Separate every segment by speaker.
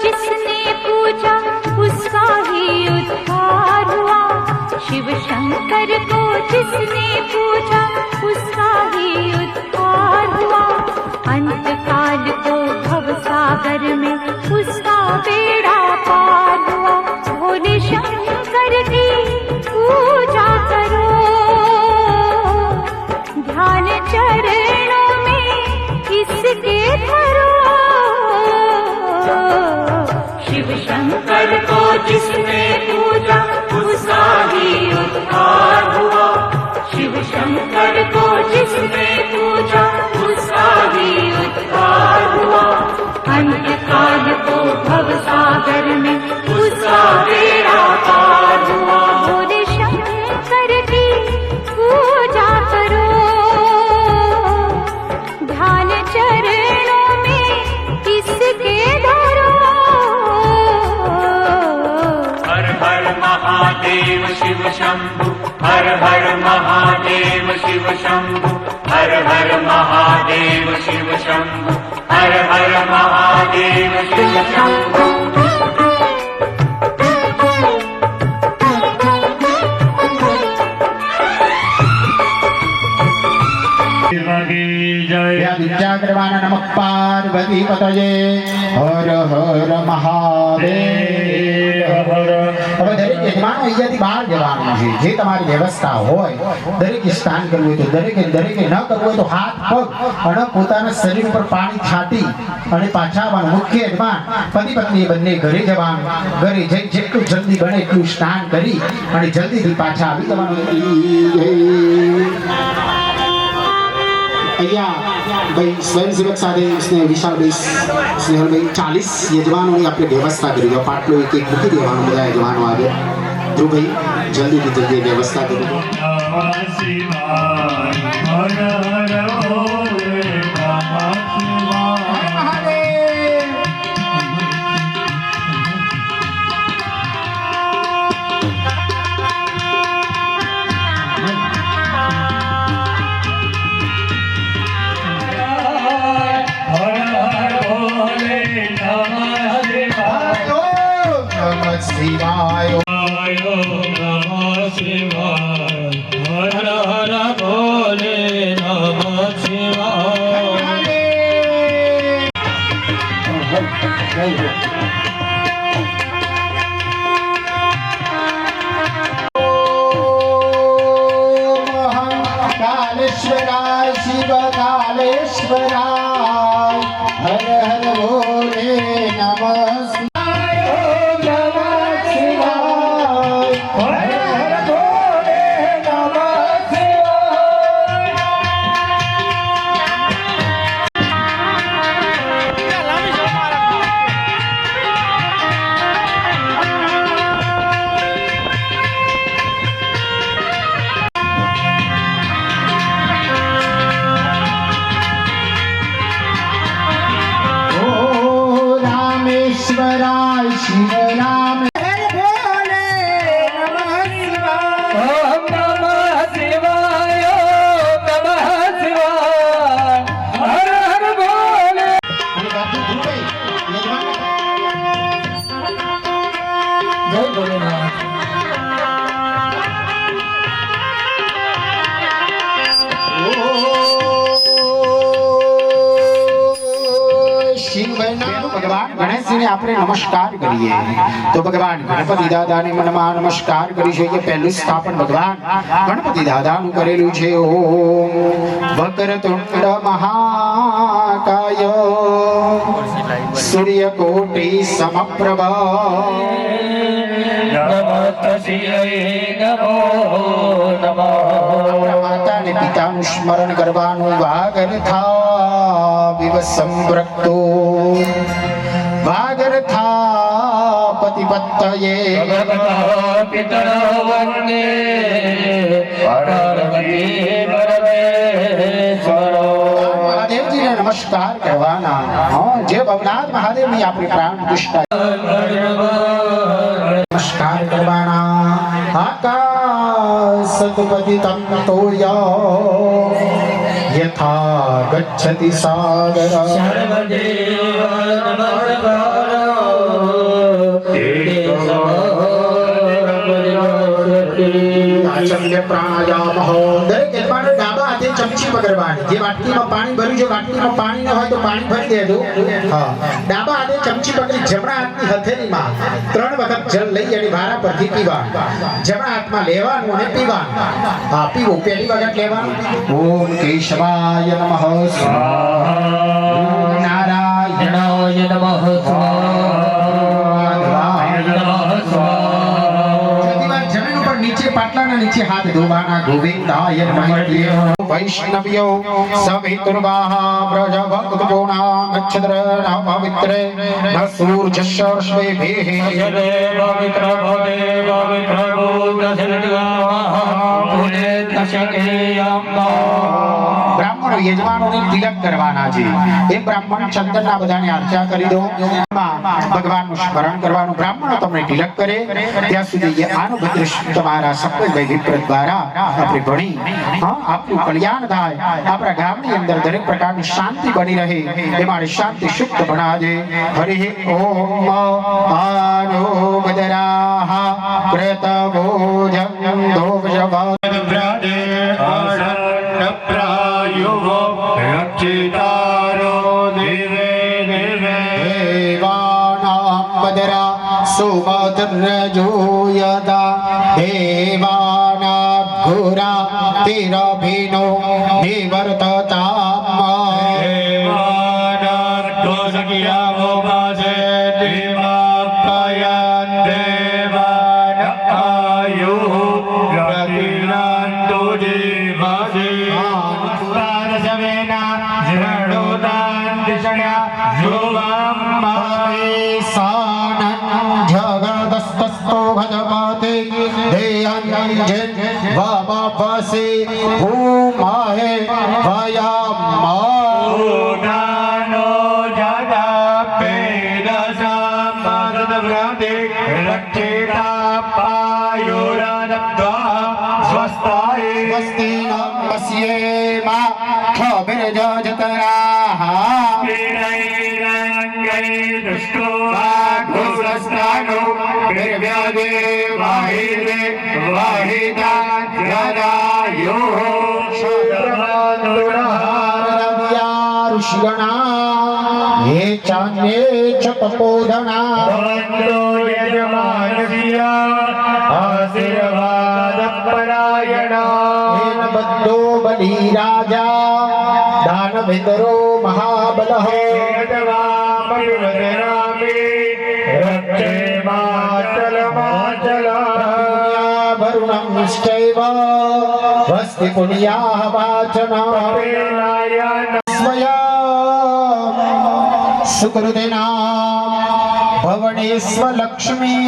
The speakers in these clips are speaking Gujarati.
Speaker 1: जिसने पूजा उसका ही उद्धार हुआ। शिव शंकर को जिसने पूजा उसका ही उद्धार हुआ। अंत काल को भव सागर में उसका बेड़ा पार हुआ। भोले शंकर की पूजा करो, ध्यान चरणों में इसके धरो। शिव शंकर को जिसने पूजा उसका ही उद्धार हुआ। शिव शंकर को जिसने पूजा उसका ही उद्धार हुआ। अंत काल को भव सागर में उसका बेड़ा पार हुआ। भोले शंकर की पूजा करो, ध्यान चरणों में इसके धरो।
Speaker 2: हर हर महादेव शिव शंभु, हर हर महादेव शिव शंभु, हर हर महादेव शिव शंभु, हर हर महादेव शिव शंभु।
Speaker 3: जागरवान नमः पार्वती पतये हर हर महादेव। હવે દરેક યજમાનો અહીંયાથી બહાર જવાનું છે. જે તમારી વ્યવસ્થા હોય દરેકે સ્નાન કરવું હોય તો દરેકે ન કરવું હોય તો હાથ પગ અને પોતાના શરીર પર પાણી છાંટી અને પાછા આવવાનું. મુખ્ય યજમાન પતિ પત્ની બંને ઘરે જવાનું. ઘરે જઈ જેટલું જલ્દી બને એટલું સ્નાન કરી અને જલ્દીથી પાછા આવી જવાનું. અહીંયા ભાઈ સ્વયંસેવક સાથે વિશાલભાઈ સ્નેહલભાઈ 40 યજમાનોની આપણે વ્યવસ્થા કરી દો. પાટલો એક એક મૂકી દેવાનું. બધા યજમાનો આવે. ધ્રુવભાઈ જલ્દીથી જલ્દી વ્યવસ્થા કરી દો. શિવાય નમઃ શિવાય, હર હર ભોલે નમઃ શિવાય. કાલેશ્વરાય શિવ કાલેશ્વરાય, હર હર ભોલે નમઃ रामेश्वराय शिव राम हर भोले नमः शिवाय. ओम नमः शिवाय, ओम नमः शिवाय, हर हर भोले. जय भोलेनाथ. ભગવાન ગણેશજીને આપણે નમસ્કાર કરીએ તો ભગવાન ગણપતિ દાદાને મનમાં નમસ્કાર કરી છે. પહેલું સ્થાપન ભગવાન ગણપતિ દાદાનું કરેલું છે. ઓમ વક્રતુંડ મહાકાય સૂર્યકોટિ સમપ્રભ માતાને પિતાનું સ્મરણ કરવાનું. વાગરથા વિવ સંવૃક્તો વાગરથા પતિપત્તયે પિતરો વંદે પાર્વતી પરમેશ્વરો. મહાદેવજીને નમસ્કાર કરવાના. જે ભવનાથ મહાદેવની આપણી પ્રાણ પ્રતિષ્ઠા નમસ્કાર કરવાના. આકાશપતિતં તોયા યથા ગચ્છતિ સાગર સર્વદેવ નમસ્કાર ચમચી પકડવાની. જે વાટકીમાં પાણી ભર્યું છે, વાટકીમાં પાણી ન હોય તો પાણી ભરી દેજો. હા, ડાબા હાથે ચમચી પકડી જમણા હાથની હથેળીમાં 3 વખત જળ લઈ અને વારા પરથી પીવાનું. જમણા હાથમાં લેવાનું અને પીવાનું. હા, પીવું. પહેલી વખત લેવાનું. ઓમ કેશવાય નમઃ સ્વાહા. ઓમ નારાયણાય નમઃ સ્વાહા. જમીન ઉપર નીચે પાટલાના નીચે હાથ ધોવાના. ગોવિંદાય નમઃ. વૈષ્ણવ્યો સવિતુર્વાહ પ્રજભક્તપૂર્ણા ગચ્છદ્ર નઃ પવિત્રે ન સૂર્યશ્રશ્વેભિઃ
Speaker 2: દેવ પવિત્ર ભદેવ પવિત્ર
Speaker 3: બ્રાહ્મણો યજમાનોને તિલક કરવાના છે. એ બ્રાહ્મણ ચંદનના બધાને અર્ચા કરી દો. ભગવાનનું સ્મરણ કરવાનું. બ્રાહ્મણો તમને તિલક કરે ત્યાં સુધી આનુભદ્ર તમારા સફળભાઈ વિપ્ર દ્વારા આપણે ભણી આપણું કલ્યાણ થાય. આપણા ગામની અંદર દરેક પ્રકારની શાંતિ બની રહે એ માટે શાંતિ શુક્ત બનાવજે. હરિ ઓમ આનુભદ્રાહ કૃતભોજં દોષભ
Speaker 2: પ્રાયુવો રક્ષિતારો દેવે દેવે
Speaker 3: દેવાનાં બદરા સુમધુર્યજોયદા દેવાનાં ઘોરા તિરભિનો નિવર્તતામ
Speaker 2: દેવાનાર્કો સખિયાવો માસે દેવાપયન દેવાન આયુ રતિરાંતો દેવાસે પારસવેના જરણોદાન દિશણ્યા જોવામ
Speaker 3: સાનં જગદસ્તસ્તો ભજપતે દેયંજન વમપસે ભૂમાહે ભયામા
Speaker 2: જાદા પેદસામ માદવ્રાતે રક્ષિતા પાયુરાદબ્ધા સ્વસ્તાય
Speaker 3: વસ્તિના વસ્યેમા ખબિરજતરાહ
Speaker 2: વિનૈરંગૈ દુષ્ટો વાઘુરસ્તાનો નિર્વ્યાદે વાહિદે વાહિદા જદાયો
Speaker 3: શત્રમાતુરહારવ્યા ઋષિગણા હે ચાન્યે ચ તપોધના
Speaker 2: ભવન્તો યજમાનસ્ય આશીર્વાદ પરાયણા
Speaker 3: હેન બદ્ધો બલી રાજા દાનવેતરો મહાબલઃ વરુણં નિશ્ચૈવ વસ્તિ પુણ્યાઃ વાચના સ્વયં સુકૃતિના ભવનેશ્વલક્ષ્મી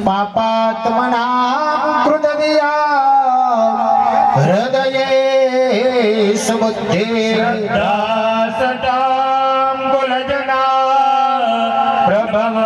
Speaker 3: પાપાત્મના કૃતદિયા હૃદયે સમુદ્ધે
Speaker 2: સતામ કુલજના પ્રભવ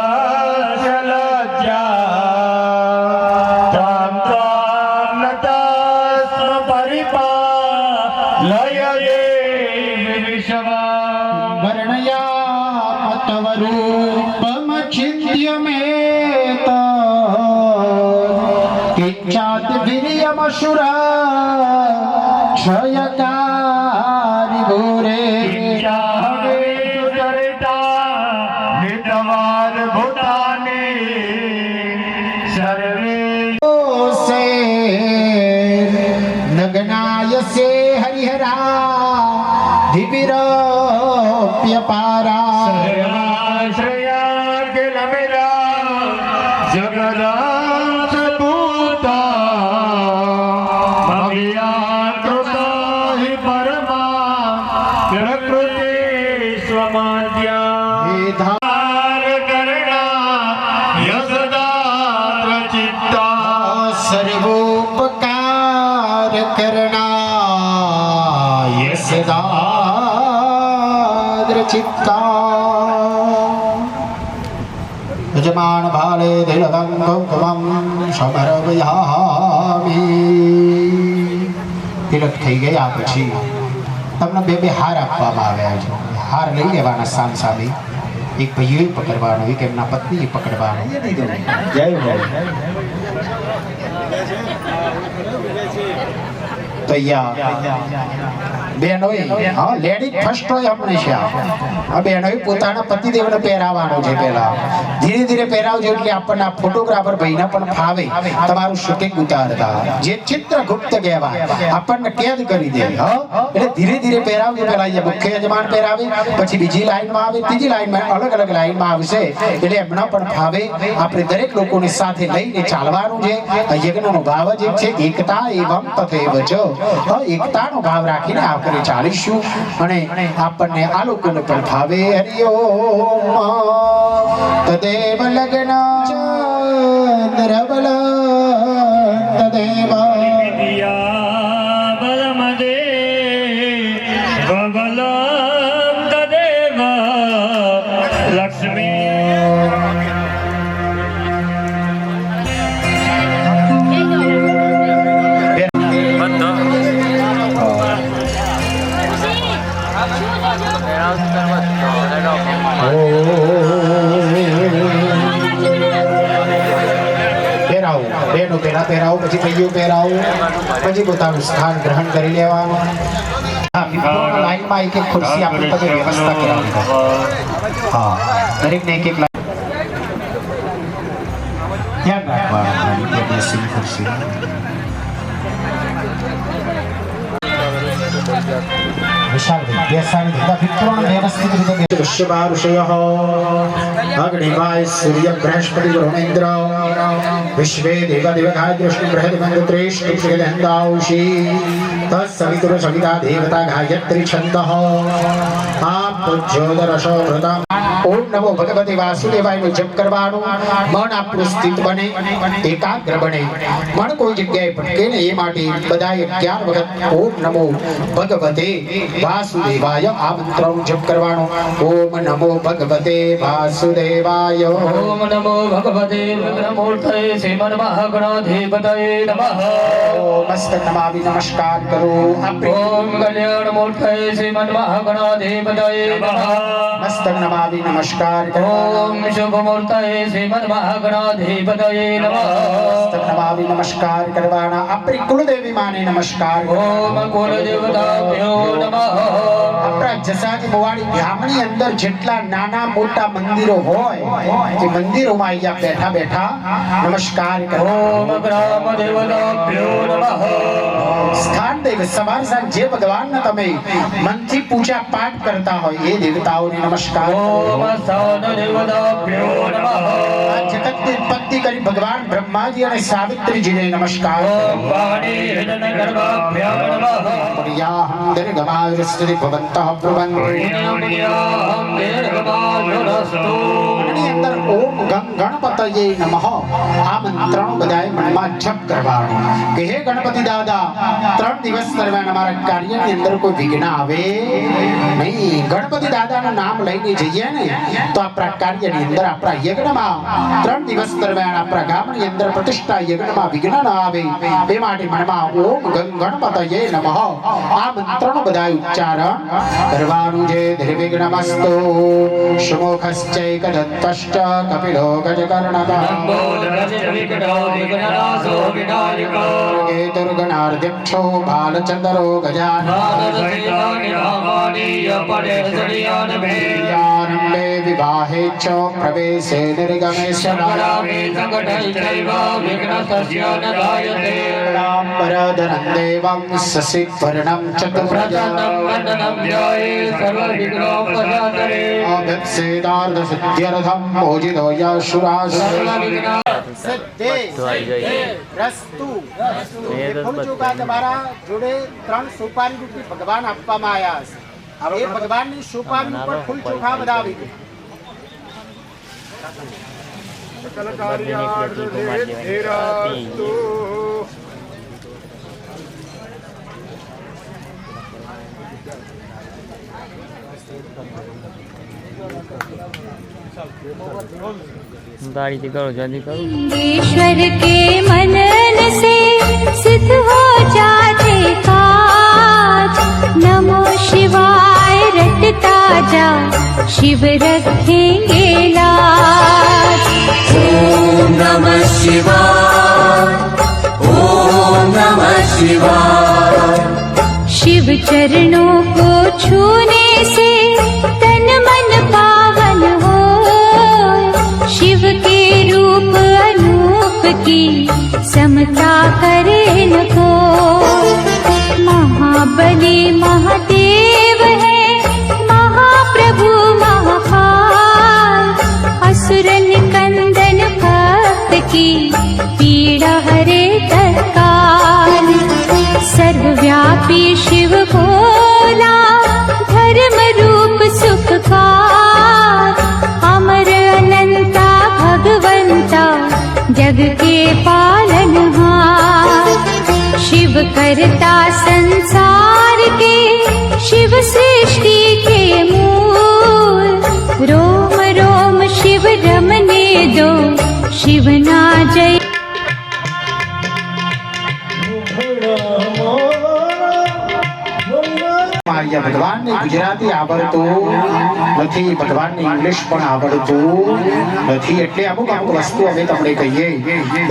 Speaker 3: ક્ષયકારી ભૂરે નગનાય સે હરિહરા ધીપિરપ્યપારા સર્વોપકાર કરણાય સદાદ્ર ચિત્તા યજમાન ભાલે દિલદં કૌકમં સમર્પયામિ. તિલક થઈ ગયા પછી તમને બે હાર આપવામાં આવ્યા છે. હાર લઈ લેવાના સામ સામે. એક ભાઈએ પકડવાનો, એક એમના પત્નીએ પકડવાનો. જય જય તૈયાર બેનોએ હા લેડી ફર્સ્ટ હોય હંમેશા આ બેનોએ પોતાના પતિદેવને પહેરાવવાનો છે પહેલા ધીરે ધીરે પહેરાવજો એટલે આપણને ફોટોગ્રાફર ભાઈને પણ ફાવે તમારું શૂટિંગ ઉતારતા જે ચિત્રગુપ્ત કહેવાય આપણને કેદ કરી દે હા એટલે ધીરે ધીરે પહેરાવજો પહેલા એ મુખ્ય યજમાન પહેરાવે પછી બીજી લાઈનમાં આવે ત્રીજી લાઈનમાં અલગ અલગ લાઈનમાં આવશે એટલે એમના પણ ભાવે આપણે દરેક લોકોને સાથે લઈને ચાલવાનું છે આ યજ્ઞનો ભાવ જ એક છે એકતા એવં તથૈવ ચ એકતાનો ભાવ રાખીને આપણે ચાલીશું અને આપણને આ લોકોને પણ ભાવે હરિ ઓમ તદેવ લગ્ન ચંદ્રબલ તદેવ પહેરાવો પછી કૈયું પહેરાવો પછી પોતાનું સ્થાન ગ્રહણ કરી લેવાનું લાઈનમાં એક એક ખુરશી આપણી પાસે વ્યવસ્થા કરાવી હા દરેકને એક એક ધ્યાન રાખવાનું બેસી ખુરશી વિશાલ બેસાડી દીધા વિપ્રોણ વ્યવસ્થિત રીતે દૃશ્યમાં ઋષયઃ અગ્નિવાય સૂર્ય બૃહસ્પતિ વરુણેન્દ્ર વિશ્વે દેવાદેવકાય દૃષ્ટિ બૃહદમંત્રેષ્ટિ જગદંદાઉષી તત્સવિતુર સવિતા દેવતા ગાયત્રી છંદઃ આપોજ્યોદરશો વૃતમ ઓમ નમો ભગવતે વાસુદેવાયનો જપ કરવાનું મન આપણું સ્થિત બને એકાગ્ર બને મન કોઈ જગ્યાએ ભટકે ને એ માટે બધાએ 11 વખત ઓમ નમો ભગવતે વાસુદેવાય આ મંત્રનો જપ કરવાનો ઓમ નમો ભગવતે વાસુદેવાય
Speaker 4: ઓમ નમો ભગવતે વિઘ્નમૂર્તયે શ્રીમન્ મહાગણાધિપતયે નમઃ
Speaker 3: ઓમ મસ્તક નમામિ નમસ્કાર કરો
Speaker 4: ઓમ કલ્યાણમૂર્તયે શ્રીમન્ મહાગણાધિપતયે નમઃ
Speaker 3: મસ્તક નમામિ નમસ્કાર કરો
Speaker 4: ઓમ શુભમૂર્તયે શ્રીમન્ મહાગણાધિપતયે નમઃ
Speaker 3: મસ્તક નમામિ નમસ્કાર કરવાના આપણી કુળદેવી માને નમસ્કાર
Speaker 4: ઓમ કુલદેવતાભ્યો નમઃ
Speaker 3: આપણા જસાજી મોવાડી ગામની અંદર જેટલા નાના મોટા મંદિરો હોય એ મંદિરોમાં અહીંયા બેઠા બેઠા નમસ્કાર કરો
Speaker 4: ઓમ ગ્રામ દેવતાભ્યો નમઃ
Speaker 3: સ્થાન દેવ સવાર સાંજ જે ભગવાનને તમે મનથી પૂજા પાઠ કરતા હોય એ દેવતાઓને નમસ્કાર
Speaker 4: ઓમ સ્થાન દેવતાભ્યો નમઃ
Speaker 3: આ જગતની ઉત્પત્તિ કરી ભગવાન બ્રહ્માજી અને સાવિત્રીજીને નમસ્કાર
Speaker 4: ઓમ વાણી હૃદય ગર્ભાભ્યો નમઃ
Speaker 3: પ્રિયાહં દીર્ઘમાયુસ્તુતિ ભવन्तઃ પ્રબંધો ની અંદર ઓમ ગણપતયે નમઃ આ મંત્રનો બધાએ મનમાં જપ કરવાનો કે હે ગણપતિ દાદા 3 દિવસ દરમિયાન અમારા કાર્યની અંદર કોઈ વિઘ્ન આવે નહીં ગણપતિ દાદાનું નામ લઈને જઈએ ને તો આપણા કાર્યની અંદર આપણા યજ્ઞમાં 3 દિવસ દરમિયાન આપણા ગામની અંદર પ્રતિષ્ઠા યજ્ઞમાં વિઘ્ન ન આવે એ માટે મનમાં ઓમ ગણપતયે નમઃ આ મંત્રનો બધાએ ઉચ્ચારણ કરવાનું છે નિર્વિઘ્નમસ્તુ શુમુખશ્ચૈકદત્તશ્ચ કપિલો ગજકર્ણકઃ દુર્ગણાર્ધ્યક્ષો બાલચંદ્રો ગજાનંદે વિવાહે ચ પ્રવેશે નિર્ગમે પરધરં દેવં સસિદ્ધર્ણં ચતુર્ભુજં મોજિતો યશુરાજ તમારા જોડે 3 સોપારી રૂપી ભગવાન આપવામાં આવ્યા છે એ ભગવાનની સોપારી ઉપર ફૂલ ચોખા બધા આવી
Speaker 4: दाढ़ी करो जल्दी करो
Speaker 1: ईश्वर के मनन से सिद्ध हो जाते काज नमो शिवाय रटता जा शिव रखेंगे लाज
Speaker 5: ओम नमः शिवाय ओम नमः शिवाय
Speaker 1: समता करे न को। महाबली महादेव है महाप्रभु महाकाल, असुर निकंदन भक्त की पीड़ा हरे तत्काल। सर्वव्यापी शिव भोला धर्म रूप सुखकार, अमर अनंता भगवंता जग के पालनहार। शिव करता संसार के शिव सृष्टि के मूल, रोम रोम शिव रमने दो शिव ना जय।
Speaker 3: અહીંયા ભગવાનને ગુજરાતી આવડતું નથી, ભગવાનને ઇંગ્લિશ પણ આવડતું નથી, એટલે અમુક અમુક વસ્તુ અમે તમને કહીએ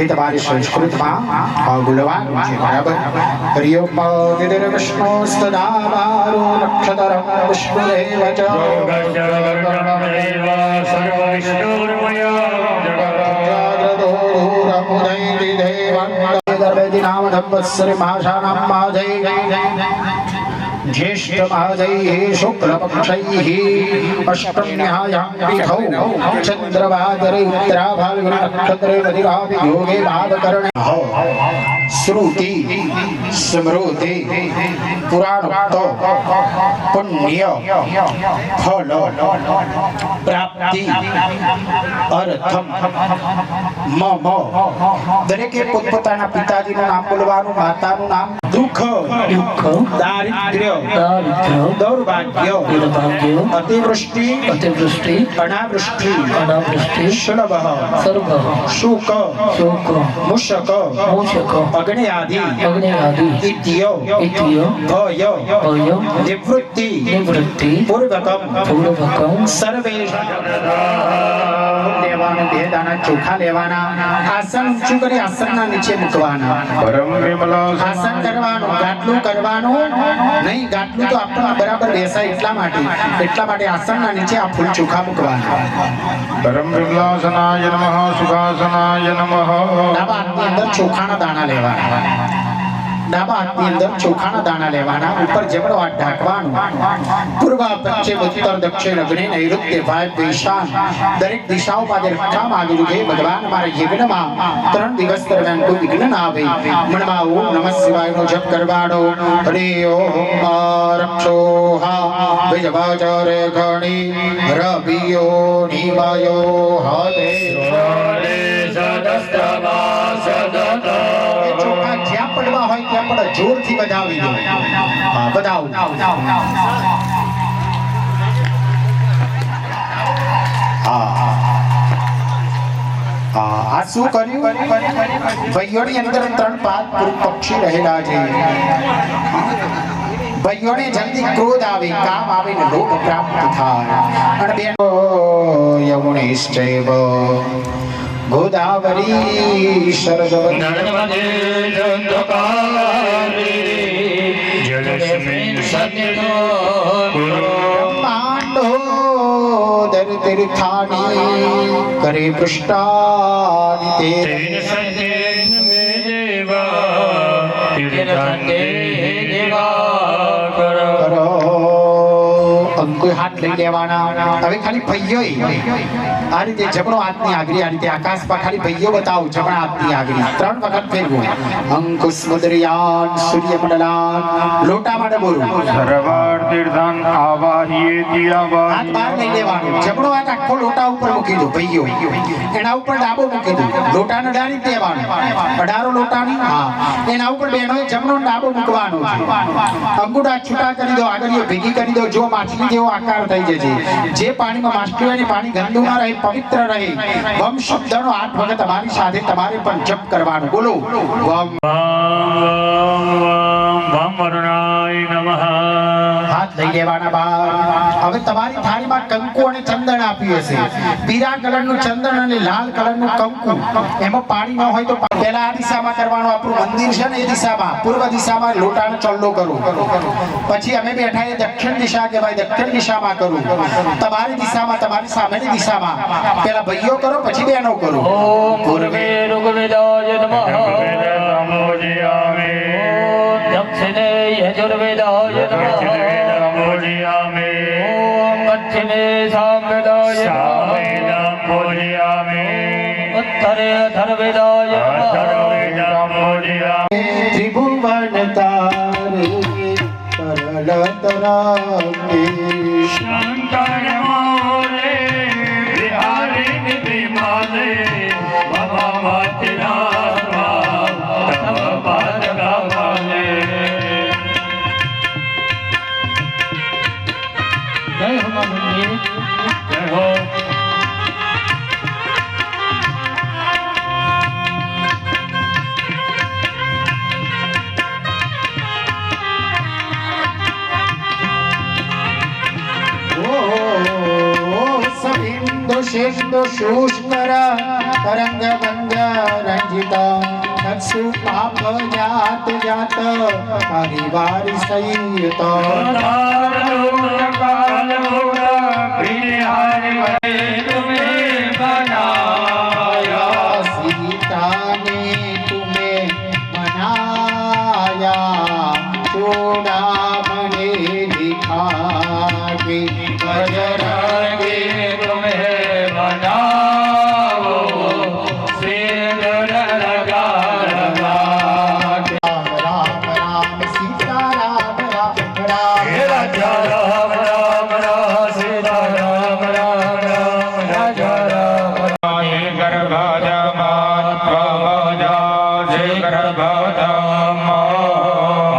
Speaker 3: એ તમારી સંસ્કૃતમાં બોલવાનું છે, બરાબર? હરિઓમ વિષ્ણુ સદામારો નક્ષત્રમ વિષ્ણુદેવ ચ ज्येष्ठ महाजय शुक्ल पक्षैः अष्टम्यायां तिथौ चंद्रवादरे उत्तराभागे नक्षत्रे मदिरापि योगे भावकरणे श्रुति स्मृति पुराणोक्त पुण्य फल प्राप्ति अर्थम मम दरेके पोतपोताना पिताजीનું નામ બોલવાનું, માતાનું નામ, દુઃખ દારિદ્ર્ય દૌર્ભાગ્ય અતિવૃષ્ટિ અનાવૃષ્ટિ શલભ શોક મૂષક અગ્નિ આદિ ઇત્ય ભય નિવૃત્તિ પૂર્વકમ સર્વે લેવાનું, બે દાણા ચોખા લેવાના, આસન ઊંચું કરી આસનના નીચે મૂકવાના, આસન કરવાનું, ગાટલું કરવાનું નહીં, ગાટલું તો આપણને બરાબર બેસાય એટલા માટે આસનના નીચે આ ફૂલ ચોખા મૂકવાના.
Speaker 2: પરમ વિમલાસનાય નમઃ સુખાસનાય નમઃ.
Speaker 3: ડાબા હાથની અંદર ચોખાના દાણા લેવાના, ડાબા હાથની અંદર ચોખાના દાણા લેવાના, ઉપર જમણો હાથ ઢાંકવાનું, પૂર્વ પશ્ચિમ ઉત્તર દક્ષિણ અગ્નિ નૈઋત્ય વાયવ્ય ઈશાન દરેક દિશાઓ પાસે રક્ષામાં આવેલું છે. ભગવાન મારા યજ્ઞમાં 3 દિવસ દરમિયાન કોઈ વિઘ્ન ના આવે. મનમાં ઓમ નમઃ શિવાયનો જપ કરવાનો. હરિ ઓમ રક્ષોહા વિજવાચરે ગણી રવિયો નિવાયો હરે ચોખા જ્યાં પડવા હોય ત્યાં પણ જોરથી બજાવી દો. હા, બજાવો. આ શું કર્યું? ભાઈઓની અંદર 3 પાદ પક્ષી રહેલા છે. ભાઈઓને જલ્દી ક્રોધ આવે, કામ આવે ને લોભ પ્રાપ્ત થાય. અને બેન યમુનેશ્ચૈવ ગોદાવરી શરદવતી બ્રહ્માંડોદર તીર્થાની કરે પૃષ્ટાની અંકુશ હાથ લઈ લેવાના. હવે ખાલી ભૈયો આ રીતે જમણો હાથની આગળી, આ રીતે આકાશમાં ખાલી ભૈયો બતાવો, જમણા હાથની આગળી 3 વખત ફેરવો. અંકુશ મુદ્રયાન સૂર્યમંડલાન. લોટા માટે બોલો
Speaker 2: સર્વાર તીર્થાન આવાહ્યેતિ આવાહ્ય.
Speaker 3: હાથ બહાર લઈ લેવાનો, જમણો હાથ આખો લોટા ઉપર મૂકી દો, ભૈયો એના ઉપર ડાબો મૂકી દો, લોટાને ડાળી દેવાનો, 18 લોટાની. હા, એના ઉપર બેનોએ જમણો ડાબો મૂકવાનો છે. અંગૂઠા છૂટા કરી દો, આગળીઓ ભેગી કરી દો, જો માછલી જેવો આકાર થઈ જશે. જે પાણીમાં માછલી હોય પાણી ગંદુ ના રહે, પવિત્ર રહે. વમ શબ્દનો 8 વખત તમારી સાથે તમારે પણ જપ કરવાનો. બોલો વમ
Speaker 2: વમ વરુણાય નમઃ.
Speaker 3: હાથ લઈ લેવાના બહાર. હવે તમારી થાળીમાં કંકુ અને ચંદન આપ્યું હશે. પીળા કલરનું ચંદન અને લાલ કલરનું કંકુ. એમાં પાણી ન હોય તો પહેલા આ દિશામાં કરવાનું. આપણું મંદિર છે ને એ દિશામાં, પૂર્વ દિશામાં લોટાનો ચલ્લો કરો. પછી અમે બેઠા એ દક્ષિણ દિશા કહેવાય, દક્ષિણ દિશામાં કરું. તમારી દિશામાં, તમારી સામેની દિશામાં પહેલા ભાઈઓ કરો, પછી બહેનો કરો.
Speaker 4: ઓમ પૂર્વે ઋગ્વેદાય નમઃ. यजुर्वेदाय नमः
Speaker 2: पूजयामि
Speaker 4: ॐ दक्षिणे सामवेदाय
Speaker 2: सामवेदं पूजयामि
Speaker 4: उत्तरे अथर्ववेदाय नमः
Speaker 2: अथर्ववेदं पूजयामि
Speaker 3: त्रिभुवन तारे तरल तरागे
Speaker 2: शंकर मौले बिहारी विमाले बाबा मातना तब पाद गावाले
Speaker 4: जय हो मां मुनि
Speaker 2: जय हो
Speaker 3: सिंधु शूष्कर तरंग भंग रंजिता तत्सु पाप जात जात परिवार सहित
Speaker 2: काल मोरा बिहारी तुम्हें बनाया
Speaker 3: सीता ने तुम्हें बनाया चूड़ामणि दिखा के
Speaker 2: बजरंगी तुम्हें बनाओ सिंदूर लगा लगा
Speaker 3: राम राम राम सीता राम राम राम
Speaker 2: राजा राम राम राम सीता राम राम राम राजा राम हे गर्भाजा मात्वा जय गर्भाजा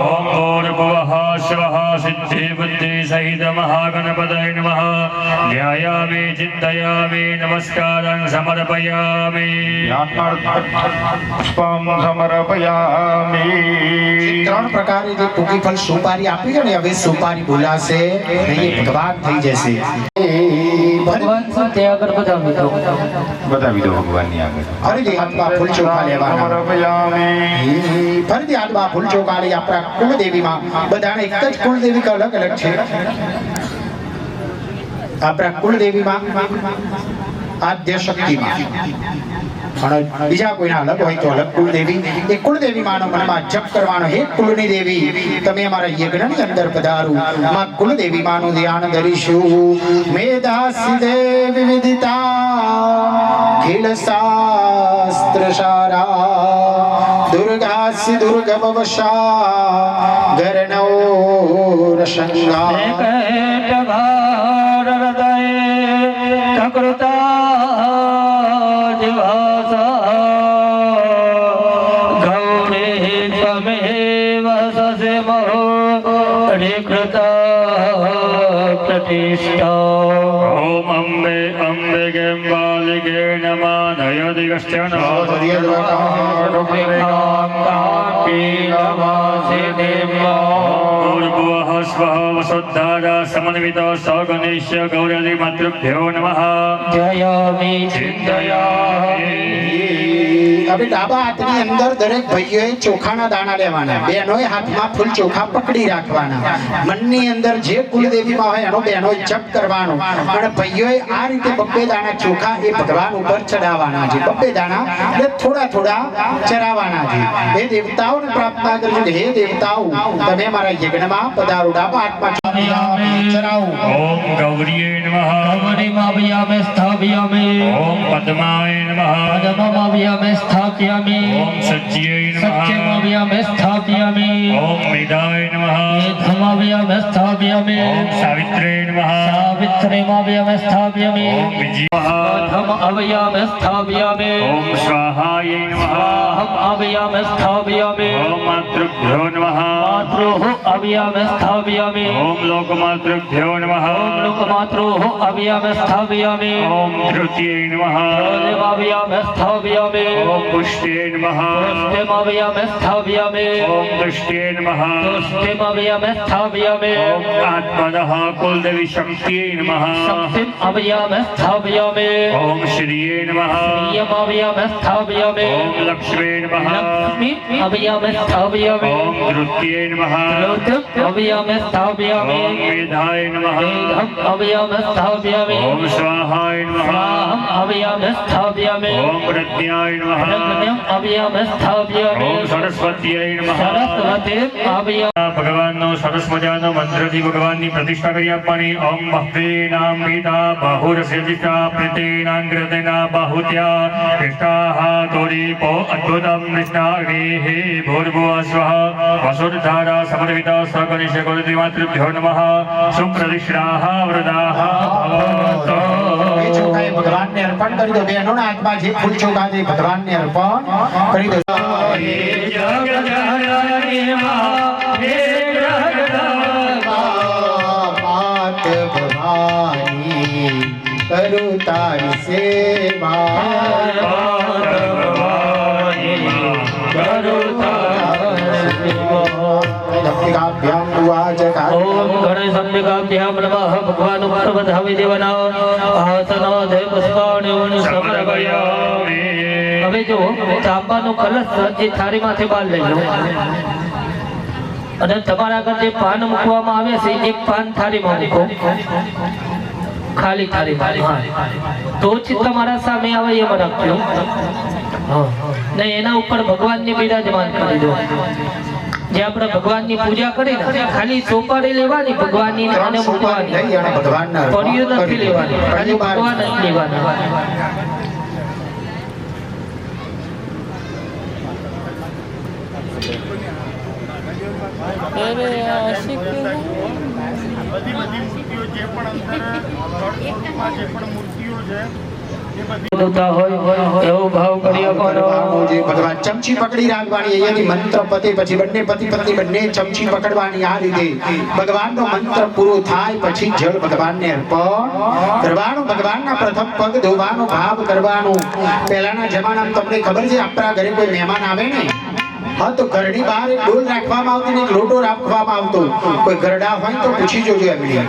Speaker 2: ओम भूर्भुवः स्वः सिद्धि बुद्धि सहित महागणपतये नमः ध्यायामि चिन्तयामि नमस्कारं समर्पयामि पुष्पं समर्पयामि
Speaker 3: ત્રણ પ્રકારે જે ટૂંકી ફળ સુપારી આપી છે ને હવે સુપારી બોલાશે ને એ ભગવાન થઈ જશે
Speaker 4: ભગવાન સાથે આગળ બતાવી દો
Speaker 2: બતાવી દો ભગવાનની આગળ
Speaker 3: ફરીથી હાથમાં ફૂલ ચોખા લેવાના
Speaker 2: સમર્પયામિ
Speaker 3: ફરીથી હાથમાં ફૂલ ચોખા લઈ આપણા કુળદેવીમાં બધાને એક જ કુળદેવી અલગ અલગ છે આપણા કુળદેવીમાં આદ્ય શક્તિમાં પણ બીજા કોઈના અલગ હોય તો અલગ કુળદેવી એ કુળદેવી માનો મનમાં જપ કરવાનો હે કુળની દેવી તમે અમારા યજ્ઞની અંદર પધારો માં કુળદેવી માનું ધ્યાન ધરીશું મેધાસી દેવી વિદિતા ખીલ શાસ્ત્ર સારા દુર્ગાસી દુર્ગમ વશા ગરણો રસંગા
Speaker 4: કહેટ ભાર હૃદય કૃતા દિવાસા ગૌરી ત્વમેવ સસે મહો કૃતા પ્રતિષ્ઠા
Speaker 2: ઓમ અંબે અંબે ગેમ્બાલિકે નમઃ નયોદિગસ્ત્યન ભૂર્ભુવઃ સ્વઃ વસુદ્ધારા સમન્વિતો સગણેશ્ય ગૌરી માતૃભ્યો નમઃ
Speaker 4: જયામિ
Speaker 2: ચિંતયામિ
Speaker 3: હવે ડાબા હાથની અંદર દરેક ભાઈઓએ ચોખાના દાણા લેવાના બહેનોએ હાથમાં ફૂલ ચોખા પકડી રાખવાના મનની અંદર જે કુલદેવીમાં હોય એનો બહેનોએ જપ કરવાનો અને ભાઈઓએ આ રીતે બબ્બે દાણા ચોખા એ ભગવાન ઉપર ચડાવવાના છે બબ્બે દાણા એટલે થોડા થોડા ચરાવવાના છે હે દેવતાઓને પ્રાર્થના કરજો કે હે દેવતાઓ તમે મારા યજ્ઞમાં પધારો ડાબા હાથમાં ચરાવો
Speaker 2: ઓમ ગૌરીએ નમઃ
Speaker 4: ગૌરીમાભયામે સ્થાપયામિ
Speaker 2: ઓમ પદ્માય નમઃ
Speaker 4: પદ્મમાભયામે સ્થાપયામિ
Speaker 2: ઓમ સચ્યે નમઃ
Speaker 4: સત્યમાભયામે સ્થાપયામિ
Speaker 2: ઓમ મેધાય નમઃ
Speaker 4: મેધમાભયામે સ્થાપયામિ
Speaker 2: ઓમ સાવિત્રે નમઃ
Speaker 4: સાવિત્રીમાભયામે સ્થાપયામિ
Speaker 2: ઓમ વિજયઃ
Speaker 4: અભયામે સ્થાપયામિ
Speaker 2: ઓમ સ્વાહાય નમઃ
Speaker 4: અહમ અભયામે સ્થાપયામિ
Speaker 2: ઓમ માતૃભ્યો નમઃ
Speaker 4: માતૃઃ અભયામે સ્થાપયામિ
Speaker 2: ઓમ લોકમાતૃભ્યો નમઃ
Speaker 4: ઓમ લોકમાતૃઃ અભયામે સ્થાપયામિ
Speaker 2: ઓમ ધૃત્યે નમઃ
Speaker 4: દેવાભયામે સ્થાપયામિ
Speaker 2: ઓમ પુષ્ટ્યે નમઃ
Speaker 4: પુષ્ટિમાભયામે સ્થાપયામિ
Speaker 2: ઓમ પુષ્ટ્યે નમઃ
Speaker 4: પુષ્ટિમાભયામે સ્થાપયામિ
Speaker 2: ઓમ આત્મનઃ કુલદેવી શક્તિએ નમઃ
Speaker 4: શક્તિમ અભયામે સ્થાપયામિ
Speaker 2: ઓમ શ્રીયે નમઃ
Speaker 4: યમાભયામે સ્થાપયામિ
Speaker 2: ઓમ લક્ષ્મે નમઃ
Speaker 4: લક્ષ્મી અભયામે સ્થાપયામિ
Speaker 2: ઓમ ધૃત્યે નમઃ
Speaker 4: अवयमे स्थापयामि
Speaker 2: ओम मेधाय नमः
Speaker 4: अवयमे स्थापयामि
Speaker 2: ओम स्वाहाय नमः
Speaker 4: स्वाहम् अवयमे स्थापयामि
Speaker 2: ओम प्रज्ञाय नमः
Speaker 4: अवयमे स्थापयामि
Speaker 2: ओम सरस्वत्यै नमः
Speaker 4: सरस्वती अवयम
Speaker 2: ભગવાનનો સરસ મજાનો મંત્રથી ભગવાનની પ્રતિષ્ઠા કરી આપવાની ઓમ ભક્તેનામ પિતા બાહુરસ્યજિતા પ્રીતેનાંગ્રતેના બાહુત્યા કૃષ્ણાહ તોરીપો અદ્ભુતમ કૃષ્ણાગ્નેઃ ભૂર્ભુવઃ સ્વઃ વસુર્ધારા સમર્વિતા સકનિષ્યકોતિમાતૃભ્યો નમઃ સુપ્રદિષ્ણાહ વૃદાહ ભવન્તુ
Speaker 3: એ ચોખાએ ભગવાનને અર્પણ કરી દો બહેનોના હાથમાં જે ફૂલ ચોખા છે ભગવાનને અર્પણ કરી દો માત ભવાની કરું તારી સેવા ભક્તિકાભ્યામ ઉવાચ
Speaker 4: ओम गणेश अंबिकाभ्यां नमः भगवान पर्वतावे देवना आसनो देव पुष्पाणि समर्पयामि હવે જો તાંબાનો કલશ જે થાળીમાંથી બહાર લઈ લો અને તમારા આગળ જે પાન મૂકવામાં આવે છે એક પાન થાળીમાં મૂકો ખાલી થાળીમાં તો જ તમારા સામે આવે એમ રાખજો ને એના ઉપર ભગવાનની બિરાજમાન કરી દો જે આપણે ભગવાનની પૂજા કરી ને ખાલી ચોપાડી લેવાની ભગવાનની અને મૂકવાની પડીઓ નથી લેવાની ખાલી ભગવાન જ લેવાના એવો ભાવ કરી
Speaker 3: ભગવાન ચમચી પકડી રાખવાની અહીંયાથી મંત્ર પતે પછી બંને પતિ પત્ની બંને ચમચી પકડવાની આ રીતે ભગવાનનો મંત્ર પૂરો થાય પછી જળ ભગવાનને અર્પણ કરવાનું ભગવાનના પ્રથમ પગ ધોવાનો ભાવ કરવાનો પહેલાના જમાનામાં તમને ખબર છે આપણા ઘરે કોઈ મહેમાન આવે ને હા તો ઘરની બહાર એક ડોલ રાખવામાં આવતી ને એક લોટો રાખવામાં આવતો કોઈ ગરડા હોય તો પૂછી જોજો એમની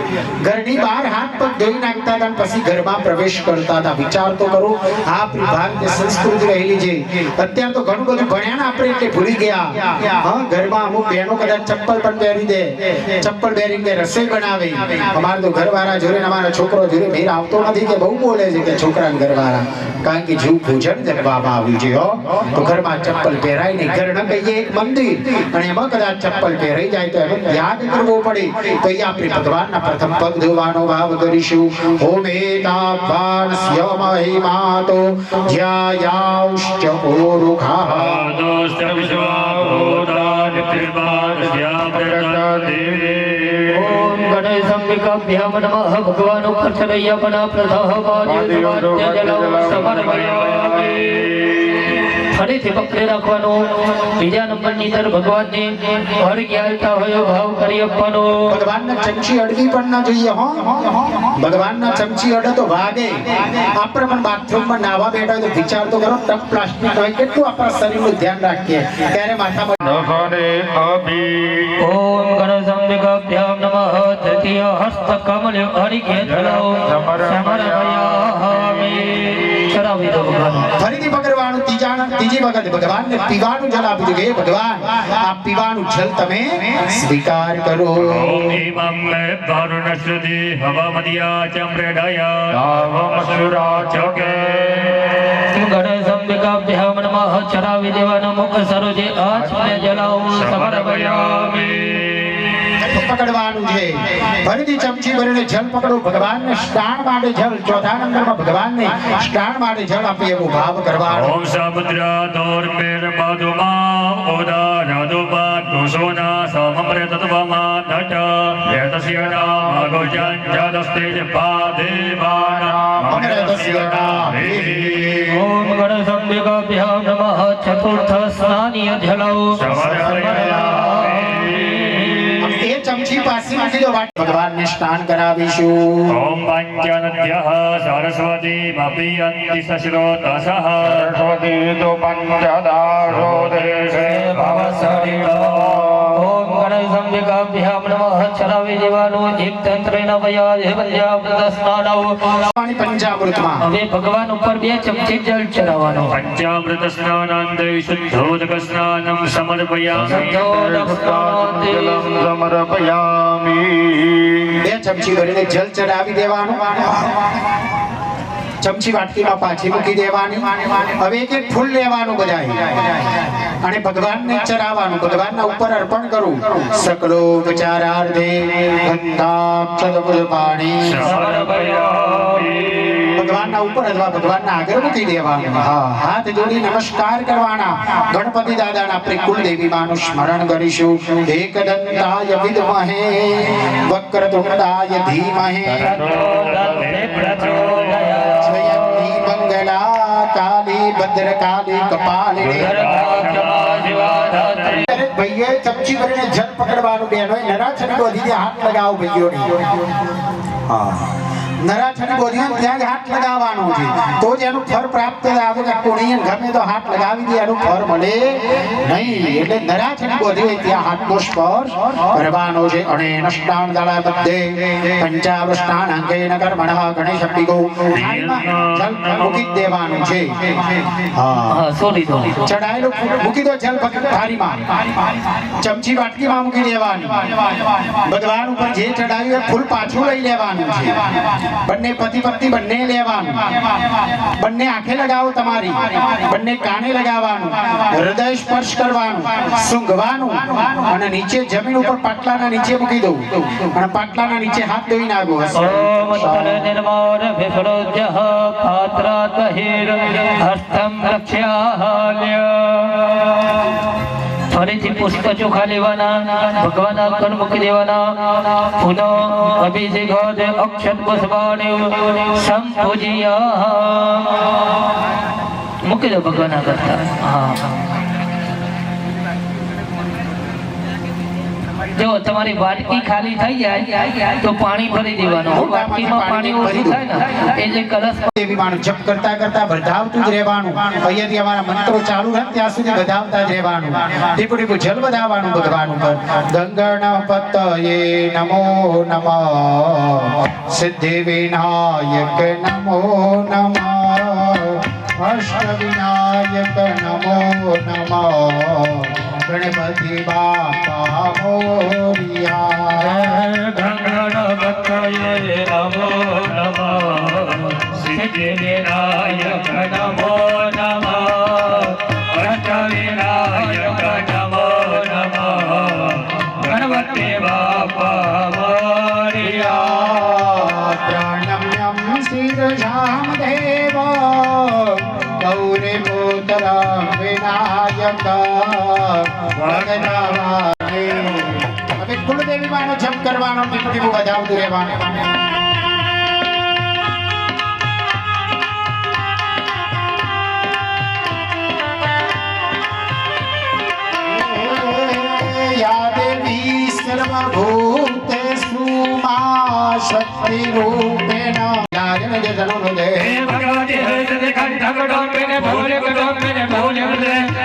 Speaker 3: ઘરની બહાર હાથ પગ ધોઈ નાખતા હતા પછી ઘરમાં પ્રવેશ કરતા હતા વિચાર તો કરો આ આપણી ભારતીય સંસ્કૃતિ રહેલી છે અત્યારે તો ઘણું બધું ભણ્યા ને આપણે એટલે ભૂલી ગયા હા ઘરમાં અમુક બહેનો કદાચ ચપ્પલ પણ પહેરી દે ચપ્પલ પહેરીને રસોઈ બનાવે અમારે તો ઘરવાળા જોડે અમારા છોકરો જોડે મેર આવતો નથી કે બહુ બોલે છે કે છોકરાના ઘરવાળા કારણ કે જીવ ભોજન જમવામાં આવ્યું છે હો તો ઘરમાં ચપ્પલ પહેરાય નહીં ઘર ન કહીએ એક મંદિર અને એમાં કદાચ ચપ્પલ પહેરાઈ જાય તો એનો ત્યાગ કરવો પડે તો એ આપણે ભગવાનના પ્રથમ પગ ધોવાનો ભાવ કરીશું ઓમ એતાપાનસ્ય મહિમાતો જ્યાયાશ્ચ ઓરુખા
Speaker 2: દોસ્ત વિશ્વાભૂતાનિ ત્રિપાદસ્યાપ્રતદેવે
Speaker 4: ओम गणेश अंबिकाभ्यां नमः भगवान ऊपर चढ़ैया जल समर्पयामि ફરીથી પકડી રાખવાનું બીજા નંબરની અંદર ભગવાનને અડગી આલતા હોય ભાવ કરી આપવાનો
Speaker 3: ભગવાનના ચમચી અડવી પણ ના જોઈએ હો ભગવાનના ચમચી અડે તો ભાગે આપણે પણ બાથરૂમમાં નાવા બેઠા હોય તો વિચાર તો કરો ટપ પ્લાસ્ટિક હોય કેટલું આપણા શરીરનું ધ્યાન રાખીએ ત્યારે માથામાં
Speaker 4: ઓમ ગણેશ અંબિકાભ્યામ નમઃ તૃતીય હસ્ત કમલ અડગી ધલાઓ સમર્પયામિ ચરાવી દો ભગવાન
Speaker 3: ફરીથી પકડવાનું ત્રીજી વખત ભગવાનને પીવાનું જલ આપી દીધું ભગવાન આ પીવાનું જલ તમે સ્વીકાર કરો
Speaker 2: ઓમ ઇમં વરુણશ્રુતિ હવમદિયા ચ પ્રેડયા તાવમસુરા ચકે
Speaker 4: ગણેશ અંબિકાભ્યામ નમઃ ચરાવી દેવાનો મુખ સરોજે આચમ્ય જલાઓ સમર્પયામિ
Speaker 3: પકડવાનું છે ફરીથી ચમચી ભરીને જલ પકડો ભગવાનને સ્નાન માટે જલ ચોથા નંબરમાં ભગવાનને સ્નાન માટે જલ આપી એવો ભાવ કરવાનો
Speaker 2: ઓમ સમુદ્રા દોર્મેર મધુમા ઉદારદુપા તુસોના સમમ્રતત્વમા નટ યતસ્ય નામ ગોજંજદસ્તેજ પાદેવાના અમૃતસ્ય નામે
Speaker 4: ઓમ ગણેશ અંબિકાભ્યામ નમઃ ચતુર્થ સ્નાનીય જલાઓ
Speaker 3: એ ચમચી પાછી મૂકી દો ભગવાનને સ્નાન કરાવીશું
Speaker 2: ઓમ પંચનદ્યઃ સરસ્વતી મપિયંતિ સશ્રોતસઃ સરસ્વતી તો પંચદાશો દેશે ભવસરિણો
Speaker 4: ઓમ ગણેશ સંવિકાભ્યામ નમઃ ચરાવે દેવાનું એક તંત્રેન વયા હે સ્નાન
Speaker 3: પંચામૃતમાં
Speaker 4: હવે ભગવાન ઉપર 2 ચમચી જળ ચડાવવાનો
Speaker 2: પંચામૃત સ્નાનાંતે શુદ્ધોદક સ્નાનમ સમર્પયામિ
Speaker 3: બે ચમચી ભરીને જલ ચડાવી દેવાનું ચમચી વાટકીમાં પાછી મૂકી દેવાની હવે એક એક ફૂલ લેવાનું બધાય અને ભગવાનને ચડાવવાનું ભગવાનના ઉપર અર્પણ કરવું સકલો વિચારાર્થે ગંધાક્ષત પુષ્પાણી ભગવાનના ઉપર અથવા ભગવાનના આગળ મૂકી દેવાનું હાથ જોડી નમસ્કાર કરવાના ગણપતિ દાદાના આપણે કુલદેવી માનું સ્મરણ કરીશું એકદંતાય વિદ્મહે વક્રતુંડાય ધીમહે જયંતી મંગલા કાલી ભદ્રકાલી કપાલિની ભાઈએ ચમચી ભરીને જલ પકડવાનું બહેનોએ નરાછની ગોધીને હાથ લગાવો ભાઈઓની નરાછની ગોધીને ત્યાં જ હાથ લગાવવાનો છે તો જ એનું ફળ પ્રાપ્ત થાય કે કોણીએ ગમે તો હાથ લગાવી દે એનું ફળ મળે નહીં એટલે નરાછની ગોધીએ ત્યાં હાથનો સ્પર્શ કરવાનો છે અને સ્નાન દાળા બધે પંચાવૃત સ્નાન અંગે નગર મણહ ગણેશ અંબિકો જલ મૂકી દેવાનું છે ચડાયેલું મૂકી દો જલ થાળીમાં ચમચી વાટકીમાં મૂકી દેવાની ભગવાન ઉપર જે ચડાવ્યું એ ફૂલ પાછું લઈ લેવાનું છે બંને પતિ પત્ની બંને લેવાનું બંને આંખે લગાવો તમારી બંને કાને લગાવવાનું હૃદય સ્પર્શ કરવાનું સૂંઘવાનું અને નીચે જમીન ઉપર પાટલાના નીચે મૂકી દો અને પાટલાના નીચે હાથ ધોઈ નાખો
Speaker 4: ઓમ તન નિર્મોર વિફરોજ્યઃ પાત્રાત હિર હસ્તમ રક્ષ્યાલ્ય ફરીથી પુષ્પ ચોખા લેવાના ભગવાન આગળ મૂકી દેવાના પુનઃ અભિષેક અક્ષત પુષ્પાણિ સંપૂજ્યા મૂકી દો ભગવાન આગળ જો તમારી વાટકી ખાલી થઈ જાય તો પાણી ભરી દેવાનું વાટકીમાં પાણી ઓછું થાય ને એટલે કલશ
Speaker 3: દેવી માનું જપ કરતા કરતા વધાવતું જ રહેવાનું અહીંયાથી અમારા મંત્રો ચાલુ રહે ત્યાં સુધી વધાવતા જ રહેવાનું ટીપુ ટીપુ જલ વધાવવાનું ભગવાન ઉપર ગંગણપતયે નમો નમઃ સિદ્ધિ વિનાયક નમો નમઃ અષ્ટ વિનાયક નમો નમઃ ગણપતિ બાપા મોરિયા
Speaker 2: ગંગણપતયે નમો નમઃ સિદ્ધિ વિનાયક નમો નમઃ અષ્ટ વિનાયક નમો નમઃ ગણપતિ બાપા મોરિયા
Speaker 3: પ્रणम्यं शिरसां देव गौरीपुत्रं विनायक ભગવાને હવે કુળદેવી માનો જપ કરવાનો ટીપુ ટીપુ બજાવતું રહેવાનું યા દેવી સર્વભૂતેષુ મા શક્તિ રૂપેણ યાજન જનનો દે
Speaker 2: ભગવતી હરિ કંઠ કડોમ્બેને ભોલે કડોમ્બેને ભોલે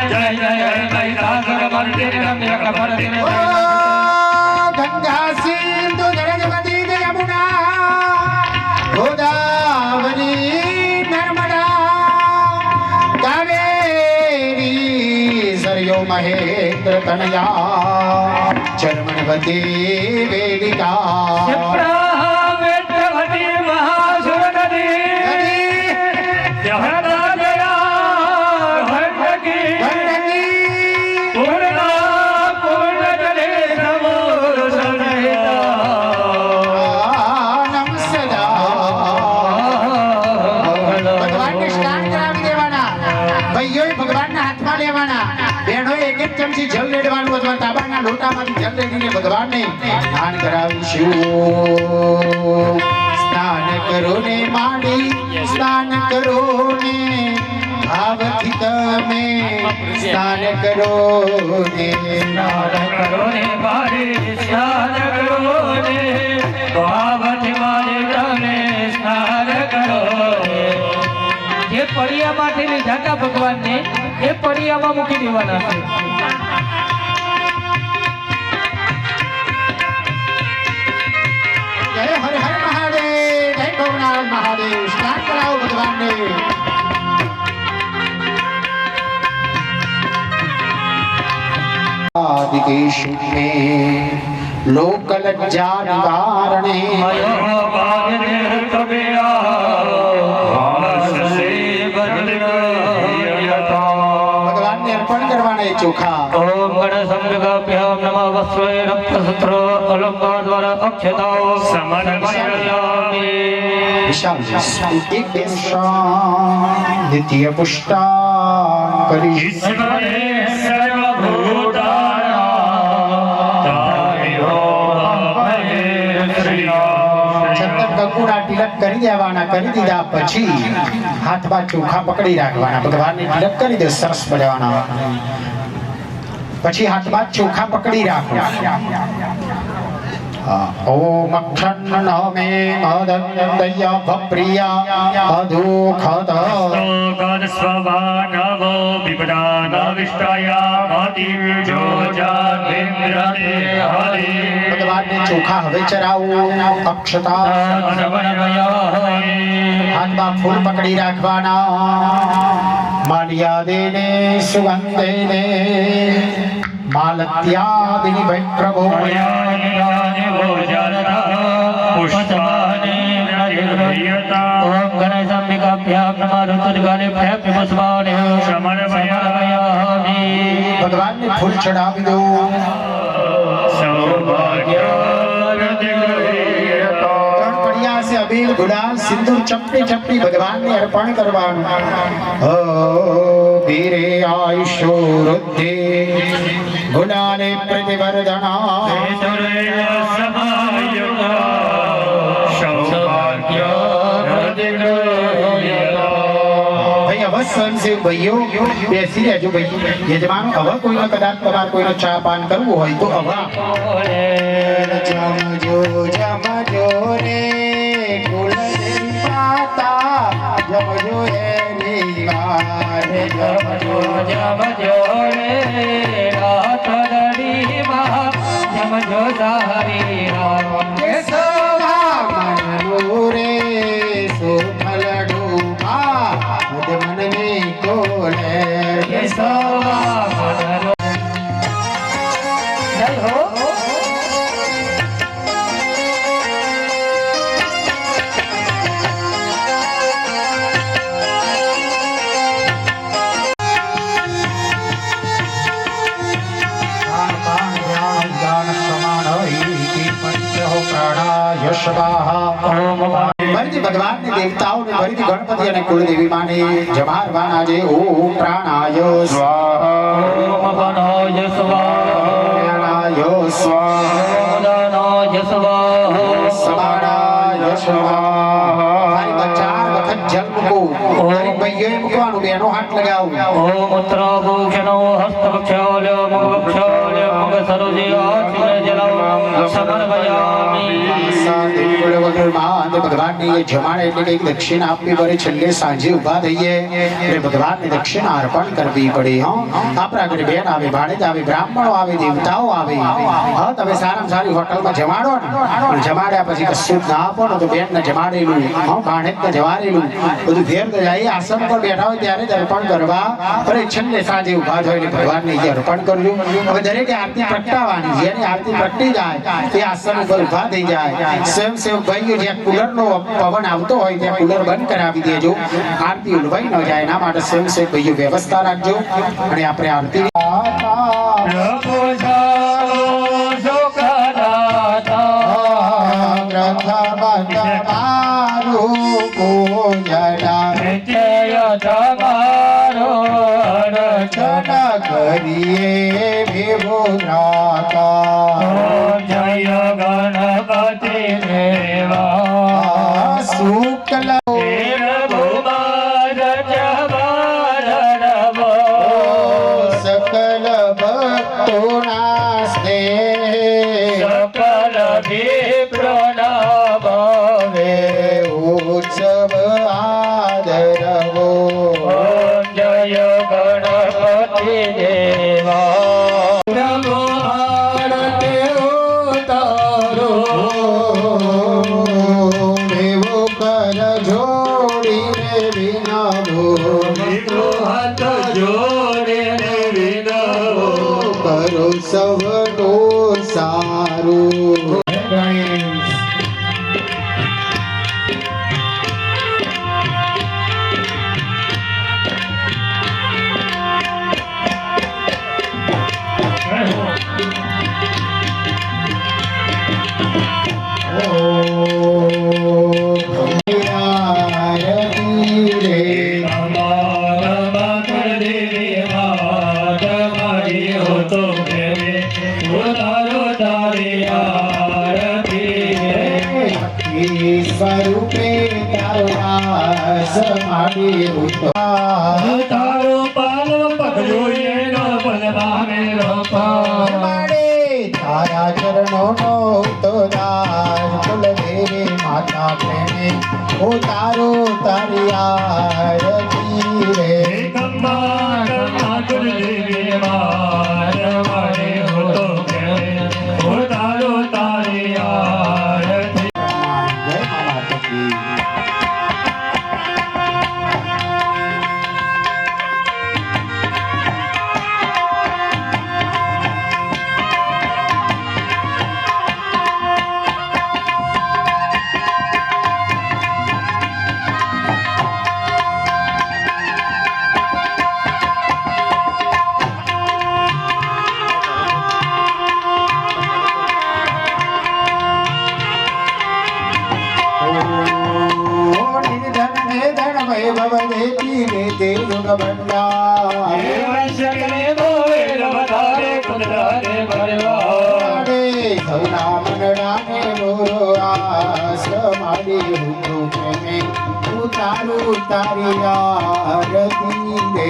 Speaker 2: જય જય હરિ સાગર મર્તે રમ્ય કપરતે
Speaker 3: ગંગા સિંધુ સરસ્વતી યમુના ગોદાવરી નર્મદા કાવેરી સરયો મહેન્દ્ર તનયા ચરમણવતી વેદિકા જલ રેડવાનું અથવા તાંબાના લોટામાંથી જલ રેડીને ભગવાનને સ્નાન કરાવીશું સ્નાન કરો ને માડી સ્નાન કરો ને ભાવથી તમે સ્નાન કરો ને
Speaker 2: માડી સ્નાન કરો ને ભાવથી માડી તમે સ્નાન કરો
Speaker 4: જે પડિયામાંથી લીધા હતા ભગવાનને એ પડિયામાં મૂકી દેવાના છે
Speaker 3: જય હર હર મહાદેવ, જય ગૌનાથ મહાદેવ. સ્નાન કરાવો ભગવાનને. आदिकेशु में लोक लज्जा निवारणे भगवान ने अर्पण करवाने चोखा.
Speaker 4: ओम गणेश संविगाभ्याम नमः वस्वे रक्तसूत्र अलंकार द्वारा अक्षताओ समर्पयामि.
Speaker 3: विशाल एक नित्य पुष्टां करी કંકુના તિલક કરી દેવાના. કરી દીધા પછી હાથમાં ચોખા પકડી રાખવાના. ભગવાનને તિલક કરી દે સરસ બજાવવાના. પછી હાથમાં ચોખા પકડી રાખવાના. ઓમ અક્ષન્ન મે મદંતય ભપ્રિયા અધુખત
Speaker 2: ગદ સ્વભાનવો વિપદાનવિષ્ટાયા મતિજો જાગેન્દ્રતે હરિ.
Speaker 3: ભગવાનને ચોખા હવે ચરાવો. અક્ષતા હાથમાં ફૂલ પકડી રાખવાના. માલ્યાદેને સુગંધેને માલત્યાદિની ભય પ્રભો
Speaker 4: ओम गणेश अंबिकाभ्याम नमः ऋतुर्गालेभ्यः पुष्पाणि समर्पयामि.
Speaker 3: ભગવાનને ફૂલ ચડાવી દો. ત્રણ પડિયા છે અબીલ ગુલાલ સિંદૂર ચપટી ચપટી ભગવાનને અર્પણ કરવાનું. ઓ વીરે આયુષ્યો વૃદ્ધિ ગુલાલે પ્રતિવર્ધના સ્વયંસેવક ભાઈઓ બેસી રહેજો. ભાઈ યજમાનો હવે કોઈને કદાચ તમારે કોઈને ચા પાન કરવું હોય તો હવે જમજો જમજો રે કુલદેવી માતા જમજો એની વારે જમજો
Speaker 4: જમજો રે રાતડી માં જમજો સારી રામ
Speaker 3: કેશવા મનુ રે સુફલડુ મા મન મે કોલે
Speaker 4: કેશવા મનુ. જય હો.
Speaker 3: ભગવાન ને દેવતાઓ ને ભરી ગણપતિ અને કુળદેવી માને જમારવાના જે ઓમ પ્રાણાય સ્વાહા
Speaker 4: ઓમ પ્રાણાય સ્વાહા
Speaker 3: પ્રાણાય સ્વાહા સમાનાય સ્વાહા. ચાર વખત જલ મૂકો. ભાઈઓએ મૂકવાનું. બેનો હાથ લગાવો.
Speaker 4: ઓમ ઉત્તરાભૂષણો હસ્તપક્ષાલ્ય મુખપક્ષાલ્ય મુખ સરોજય જલમ સમર્પયામિ. ભગવાનની જમાડે એટલે કઈક દક્ષિણા આપવી પડે. છેલ્લે સાંજે ઉભા થઈએ એટલે ભગવાનને દક્ષિણા અર્પણ કરવી પડે. આપણા ઘરે બેન આવે, ભાણેજ આવે, બ્રાહ્મણો આવે, દેવતાઓ આવે. હા તમે સારામાં સારી હોટલમાં જમાડો ને, પણ જમાડ્યા પછી કશું ના આપો ને તો બેનને જમાડેલું, ભાણેજને જમાડેલું બધું ફેર તો જાય. આસન પર બેઠા હોય ત્યારે જ અર્પણ કરવા પડે. છેલ્લે સાંજે ઉભા થાય એટલે ભગવાનને અર્પણ કરવું. હવે દરેકે આરતી પ્રગટાવવાની. જેની આરતી પ્રગટી જાય એ આસન ઉપર ઉભા થઈ જાય. સ્વયંસેવક ભાઈઓ જ્યાં કુલરનો પવન આવતો હોય ત્યાં કુલર બંધ કરાવી દેજો. આરતી ઉલવાઈ ન જાય એના માટે સ્વયંસેવક ભાઈઓ વ્યવસ્થા રાખજો. અને આપણે આરતી કરીએ વિભો
Speaker 2: જય ગણપતિ દેવા
Speaker 3: શુક્લ સકલ ભક્તોના સ્નેહ
Speaker 2: સકલ વિપ્રના ભાવે
Speaker 3: ઉત્સવ આદરવો.
Speaker 2: જય ગણપતિ દેવા નમો આરતે ઉતારો મિત્રો હાથ જોડે ને વિનવો
Speaker 3: કરો સૌનું સારું. સ્વરૂપે
Speaker 2: તારો પાલો પકડ્યો એનો બલવાને
Speaker 3: તારા ચરણો નો તો દાસ કુલદેવી માતા પ્રેમે ઓ તારો તારી આરતી રે.
Speaker 2: કુલદેવી માત મારે હો તો પ્રેમે હો તારો તારી આરતી.
Speaker 3: જય મા માતા કી. તારી આરતી દે.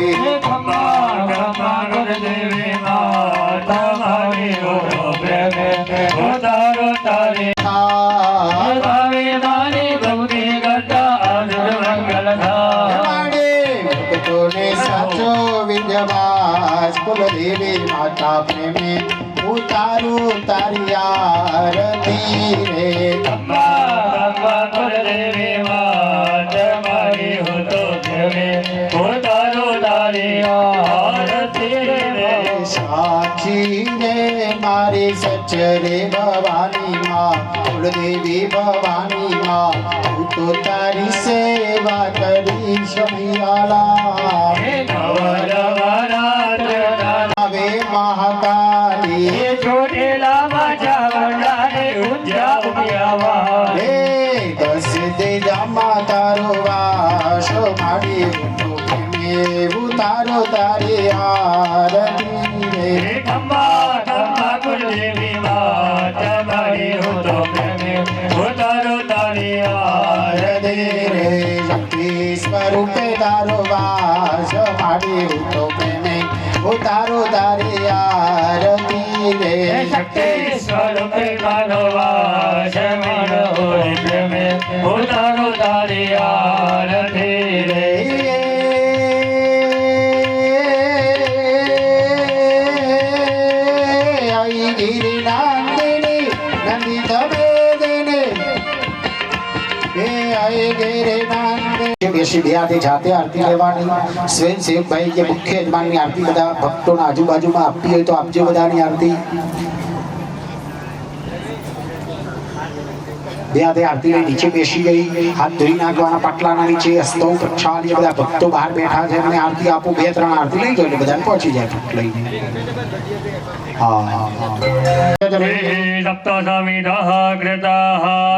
Speaker 2: દેવી માતા મારી હો પ્રેમે હો તારો તારી
Speaker 3: સાચો વિદ્યવાસ કુલદેવી માતા પ્રેમે ઉતારું તારી આરતી રે.
Speaker 2: કુલદેવી માત મારી હો તો પ્રેમે હો તારો તારી આરતી રે.
Speaker 3: સાચી રે મારી સચ રે ભવાની માં કુળદેવી ભવાની માં હું તો તારી સેવા કરી શમિયાલા. હવે મહાકાલી
Speaker 2: છોટેલા માજા વડાને ઊંઝા ઉમિયાવા
Speaker 3: હે દસ દે જામા તારો વાસ મારી ઉઠો પ્રેમે ઉતારો તારી આરતી રે.
Speaker 2: કુલદેવી માત મારી હો તો પ્રેમે હો તારો તારી આરતી
Speaker 3: રે શક્તિ સ્વરૂપે તારો વાસ મારી ઉઠો પ્રેમે ઉતારો તારી આરતી રે.
Speaker 2: શક્તિ સ્વરૂપે તારો વાસ મારો હોય પ્રેમે હો તારો તારી આરતી રે.
Speaker 3: આઈ ગિરી નાંદિની નંદી ધમેદને એ આઈ ગિરી નાંદિની. બેસી બે હાથે જાતે આરતી લેવાની. સ્વયં સેવકભાઈ જે મુખ્ય યજમાનની આરતી બધા ભક્તોના આજુબાજુમાં આપવી હોય તો આપજો બધાની આરતી. બે હાથે આરતી લઈ નીચે બેસી ગઈ. હાથ ધોઈ નાખવાના પાટલાના નીચે. હસ્તો પ્રક્ષાલ એ બધા ભક્તો બહાર બેઠા છે એમને આરતી આપો. 2-3 આરતી લઈ જાઓ એટલે બધાને પહોંચી જાય ફૂટ લઈને.
Speaker 2: સપ્તસમિતઃ કૃતઃ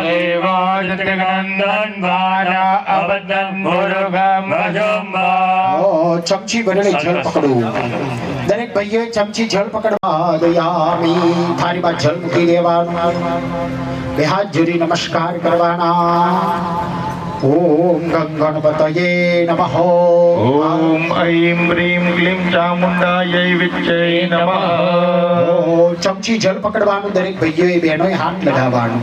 Speaker 2: દેવાજગનંદન વારા અબદ્ધં મુરુગમ ભજમ્બા.
Speaker 3: ચમચી ભરેલી જળ પકડવું. દરેક ભાઈઓએ ચમચી જળ પકડવા દયામી. થાળીમાં જળ મૂકી દેવાનું. બે હાથ જોડી નમસ્કાર કરવાના. ઓમ ગણપતયે નમઃ.
Speaker 5: ઓમ ઐમ રીમ ક્લીમ ચામુંડાય વિચ્ચે નમઃ.
Speaker 3: ચમચી જળ પકડવાનું. દરેક ભાઈઓએ બહેનોએ હાથ લગાવવાનું.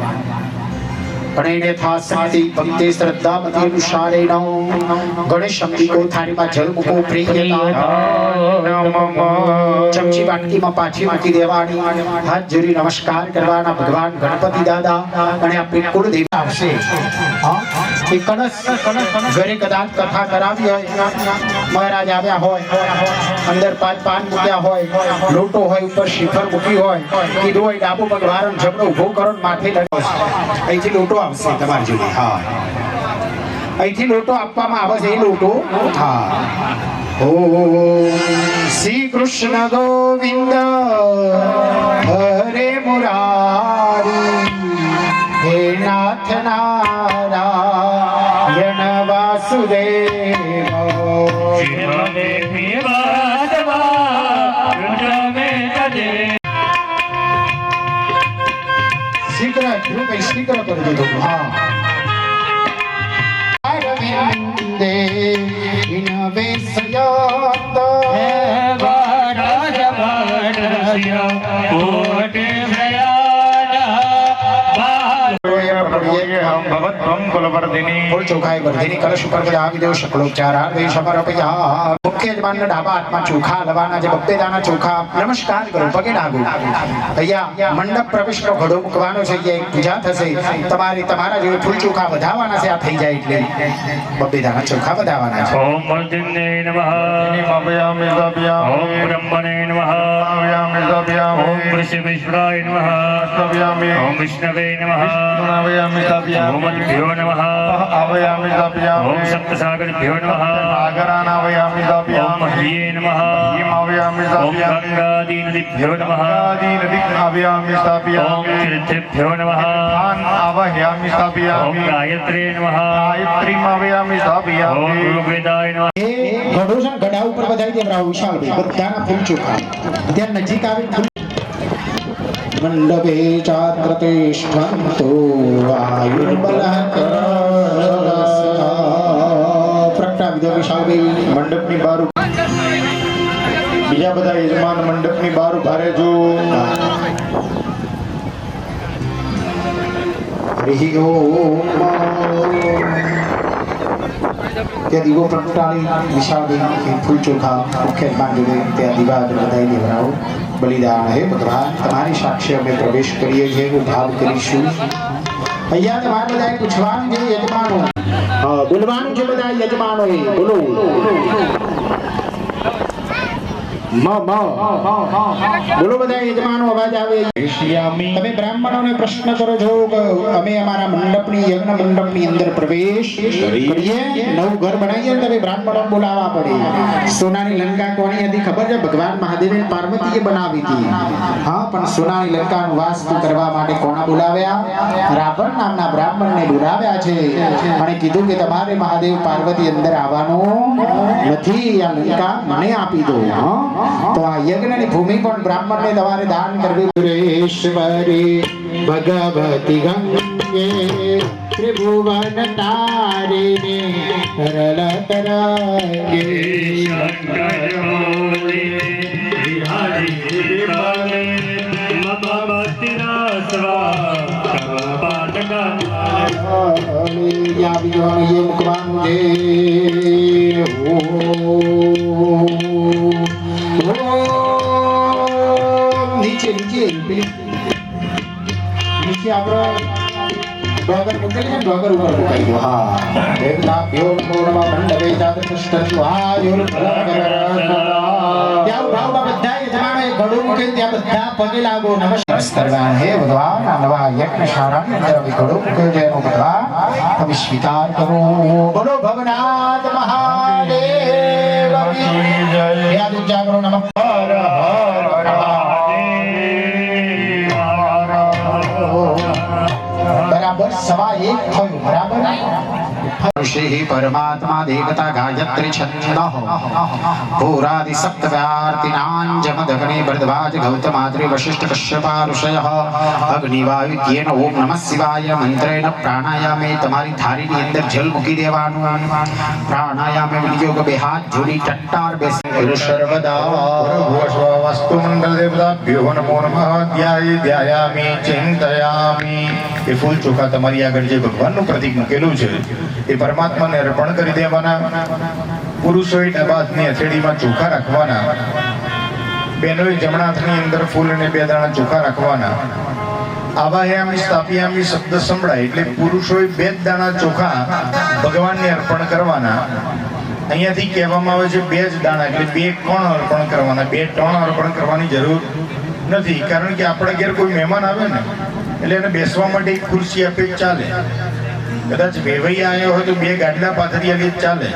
Speaker 3: ગણેને થાસંતિ ભક્તિ શ્રદ્ધામતિ અનુસારેણ ગણેશ અંબિકો થાળીમાં જળ મૂકો. પ્રિયતા ચમચી વાટકીમાં પાછી મૂકી દેવાની. હાથ જોડી નમસ્કાર કરવાના. ભગવાન ગણપતિ દાદા અને આપણી કુળદેવી આવશે. એ કળશ ઘરે કદાચ કથા કરાવી હોય, મહારાજ આવ્યા હોય, અંદર પાન મૂક્યા હોય, લોટો હોય, ઉપર શ્રીફળ મૂકી હોય, કીધું હોય ડાબો પગ વારમ ઝઘડો ઉભો કરો ને માથે લગાવો, અહીંથી લોટો આવશે તમારી જોડે. હા, અહીંથી લોટો આપવામાં આવે છે. એ લોટો હા. ઓમ શ્રી કૃષ્ણ ગોવિંદ હરે મુરારી હે નાથ નારાયણ વાસુદેવ. શીઘ્ર ધ્રુવ શીઘ્ર કરી દીધું. હા, અરવિંદે ઇનવેશયત ચોખાઈ વર્ધિની કલશ ઉપર આવી દેવ શકલોપચાર મુખ્ય યજમાનના ડાબા હાથમાં ચોખા લવાના છે. બબ્બેદાના ચોખા નમસ્કાર કરો, પગે લાગો. અહીંયા મંડપ પ્રવેશનો ઘડો મૂકવાનો છે. અહીંયા પૂજા થશે. તમારા જેવી ફૂલ ચોખા વધાવવાના છે. આ થઈ જાય એટલે બબ્બેદાના ચોખા વધાવવાના છે.
Speaker 2: ઓમ વર્ધિને નમઃ નમઃ ઓમ બ્રહ્મણે નમઃ નમઃ ઓમ વૃષભેશ્વરાય નમઃ નમઃ ઓમ વિષ્ણવે નમઃ નમઃ ઓમ ભ્યો નમઃ ઓમ સપ્તસાગરભ્યો નમઃ ઓમ હરિયે નમઃ ઓમ ગંગાદીનદીભ્યો નમઃ ઓમ તીર્થેભ્યો નમઃ ઓમ ગાયત્રે નમઃ ઓમ ઋગ્વેદાય નમઃ.
Speaker 3: એ ઘડો છે ને, ઘડા ઉપર બધાઈ દેવરાવ વિશાલભાઈ બધાના ફૂલ ચોખા ત્યાં નજીક આવી ફૂલ મંડપે ચાત્રતે ષ્ઠંતો આયુર્બલઃ પ્રગટાવી દો વિશાલભાઈ.
Speaker 5: મંડપની બહાર બીજા બધા યજમાન મંડપની બહાર ઉભા રહેજો.
Speaker 3: હરિ ઓમ. ત્યાં દીવો પ્રગટાવી વિશાલભાઈ ફૂલ ચોખા મુખ્ય યજમાન જોડે ત્યાં દીવા બધાઈ દેવરાવ બલિદાન. હે ભગવાન, તમારી સાક્ષી અમે પ્રવેશ કરીએ છીએ એવો ભાવ કરીશું. અહીંયા તમારે બધા પૂછવાનું છે યજમાનો. હા, બોલવાનું છે બધા યજમાનો. બોલો બોલો બધા યજમાનો, અવાજ આવે. તમે બ્રાહ્મણોને પ્રશ્ન કરો છો કે અમે અમારા મંડપની યજ્ઞ મંડપની અંદર પ્રવેશ કરીએ, નવું ઘર બનાવીએ, તમે બ્રાહ્મણો બોલાવવા પડે. સોનાની લંકા કોની હતી ખબર છે? ભગવાન મહાદેવે પાર્વતીએ બનાવી હતી. હા, પણ સોનાની લંકાનું વાસ્તુ કરવા માટે કોના બોલાવ્યા? રાવણ નામના બ્રાહ્મણને બોલાવ્યા છે અને કીધું કે તમારે મહાદેવ પાર્વતી અંદર આવવાનું નથી, આ લંકા મને આપી દો. તો આ યજ્ઞની ભૂમિ પણ બ્રાહ્મણને તમારે દાન કરવી. સુરેશ્વરી ભગવતી ગંગે ત્રિભુવન તારીને રલ તરંગે મૂકવાનું છે. નીચે આપણે ડોગર મૂકેલી છે, ડોગર ઉપર મુકાઈ ગયો. હા, દેવતા ભ્યો પૂર્ણમાં મંડપે ચાતુષ્ટંતુ આયુર ત્યાં ભાવમાં બધા યજમાનો એક ઘડું મૂકે ત્યાં બધા પગે લાગો, નમસ્કાર. હે ભગવાન, આ નવા યજ્ઞશાળાની અંદર અમે ઘડું મૂક્યું છે એનો ભગવાન તમે સ્વીકાર કરો. બોલો ભવનાથ મહાદેવ કી જય. યાદ ઉચ્ચારો નમઃ હર હર બરાબર 1:15 થયું. બરાબર. ऋषि परमात्मा देवता गायत्री छन्दः पुरादि सप्तव्यार्तिनां जमदग्नि भरद्वाज गौतमाद्रि वशिष्ठ कश्यपा ऋषयः अग्निवायुज्ञेन ओम नमः शिवाय मंत्रेण प्राणायामे તમારી થાળીની અંદર જલ મૂકી દેવાનું. પ્રાણાયામે વિનિયોગ બે હાથ જોડી ટટ્ટાર બેસી
Speaker 5: સર્વદા વસ્તુ મંડળ દેવતાભ્યો નમો નમઃ ધ્યાયામિ ચિંતયામિ. એ ફૂલ ચોખા તમારી આગળ જે ભગવાનનું પ્રતીક મૂકેલું છે એ પરમાત્માને અર્પણ કરી દેવાના. પુરુષોએ ડાબા હાથની હથેળીમાં ચોખા રાખવાના, બહેનોએ જમણા હાથની અંદર ફૂલ અને 2 દાણા ચોખા રાખવાના. આવાહયામી સ્થાપયામી શબ્દ સંભળાય એટલે પુરુષોએ 2 જ દાણા ચોખા ભગવાનને અર્પણ કરવાના. અહીંયાથી કહેવામાં આવે છે 2 જ દાણા એટલે 2 કોણ અર્પણ કરવાના, 2 ટણ અર્પણ કરવાની જરૂર નથી. કારણ કે આપણા ઘેર કોઈ મહેમાન આવે ને એટલે એને બેસવા માટે એક ખુરશી આપે ચાલે. કદાચ વેવાઈ આવ્યો હોય તો 2 ગાડલા પાથરી આલી ચાલે,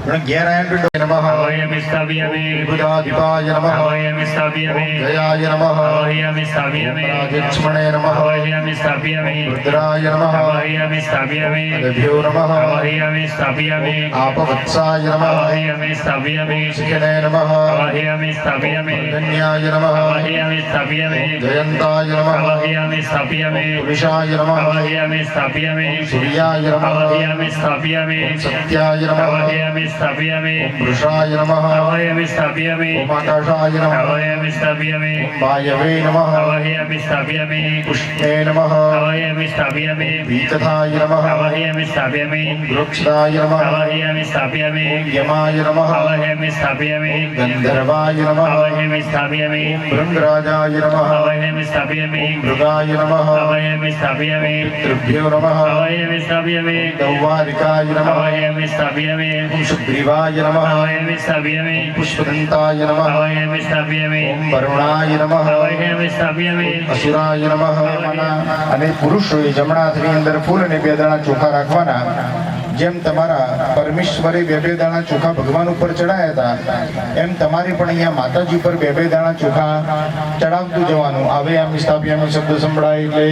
Speaker 5: પણ ઘેર આવ્યા તો નમઃ
Speaker 2: આવાહયામિ સ્થાપયામિ
Speaker 5: બુધાધિપાય નમઃ
Speaker 2: આવાહયામિ સ્થાપયામિ
Speaker 5: જયાય નમઃ
Speaker 2: આવાહયામિ સ્થાપયામિ
Speaker 5: રાજક્ષ્મણે નમઃ
Speaker 2: આવાહયામિ સ્થાપયામિ
Speaker 5: રુદ્રાય નમઃ
Speaker 2: આવાહયામિ સ્થાપયામિ
Speaker 5: ભ્યો નમઃ
Speaker 2: આવાહયામિ સ્થાપયામિ
Speaker 5: આપવત્સાય નમઃ
Speaker 2: આવાહયામિ સ્થાપયામિ
Speaker 5: શિખને નમઃ
Speaker 2: આવાહયામિ સ્થાપયામિ
Speaker 5: ધન્યાય નમઃ
Speaker 2: આવાહયામિ સ્થાપયામિ
Speaker 5: જયંતાય નમઃ
Speaker 2: આવાહયામિ સ્થાપયામિ
Speaker 5: પુરુષાય નમઃ
Speaker 2: આવાહયામિ સ્થાપયામિ
Speaker 5: સૂર્યાય નમઃ
Speaker 2: આવાહયામિ સ્થાપયામિ
Speaker 5: સત્યાય નમઃ
Speaker 2: આવાહયામિ સ્થાપયામિ
Speaker 5: વૃષાય નમઃ
Speaker 2: આવાહયામિ સ્થાપયામિ
Speaker 5: ઉમાકાશાય નમઃ
Speaker 2: આવાહયામિ સ્થાપયામિ
Speaker 5: વાયવે નમઃ
Speaker 2: આવાહયામિ સ્થાપયામિ
Speaker 5: પુષ્પે નમઃ
Speaker 2: આવાહયામિ સ્થાપયામિ
Speaker 5: વીતથાય નમઃ
Speaker 2: આવાહયામિ સ્થાપયામિ
Speaker 5: વૃક્ષાય નમઃ
Speaker 2: આવાહયામિ સ્થાપયામિ
Speaker 5: યમાય નમઃ
Speaker 2: આવાહયામિ સ્થાપયામિ
Speaker 5: ગંધર્વાય નમઃ
Speaker 2: આવાહયામિ સ્થાપયામિ
Speaker 5: ભૃંગરાજાય નમઃ
Speaker 2: આવાહયામિ સ્થાપયામિ
Speaker 5: મૃગાય નમઃ
Speaker 2: આવાહયામિ સ્થાપયામિ
Speaker 5: પિતૃભ્યો નમઃ
Speaker 2: આવાહયામિ સ્થાપયામિ
Speaker 5: દૌવારિકાય નમઃ
Speaker 2: આવાહયામિ સ્થાપયામિ
Speaker 5: સુગ્રીવાય નમઃ
Speaker 2: આવાહયામિ સ્થાપયામિ
Speaker 5: પુષ્પદંતાય નમઃ
Speaker 2: આવાહયામિ સ્થાપયામિ
Speaker 5: વરુણાય નમઃ
Speaker 2: આવાહયામિ સ્થાપયામિ
Speaker 5: અસુરાય નમઃ. અને પુરુષોએ જમણા હાથની અંદર ફૂલ અને 2 દાણા ચોખા રાખવાના. જેમ તમારા પરમેશ્વરે 2 દાણા ચોખા ભગવાન ઉપર ચડાયા હતા, એમ તમારે પણ અહીંયા માતાજી પર 2 દાણા ચોખા ચડાવતું જવાનું. આવે આમ સ્થાપ્યામી શબ્દ સંભળાય એટલે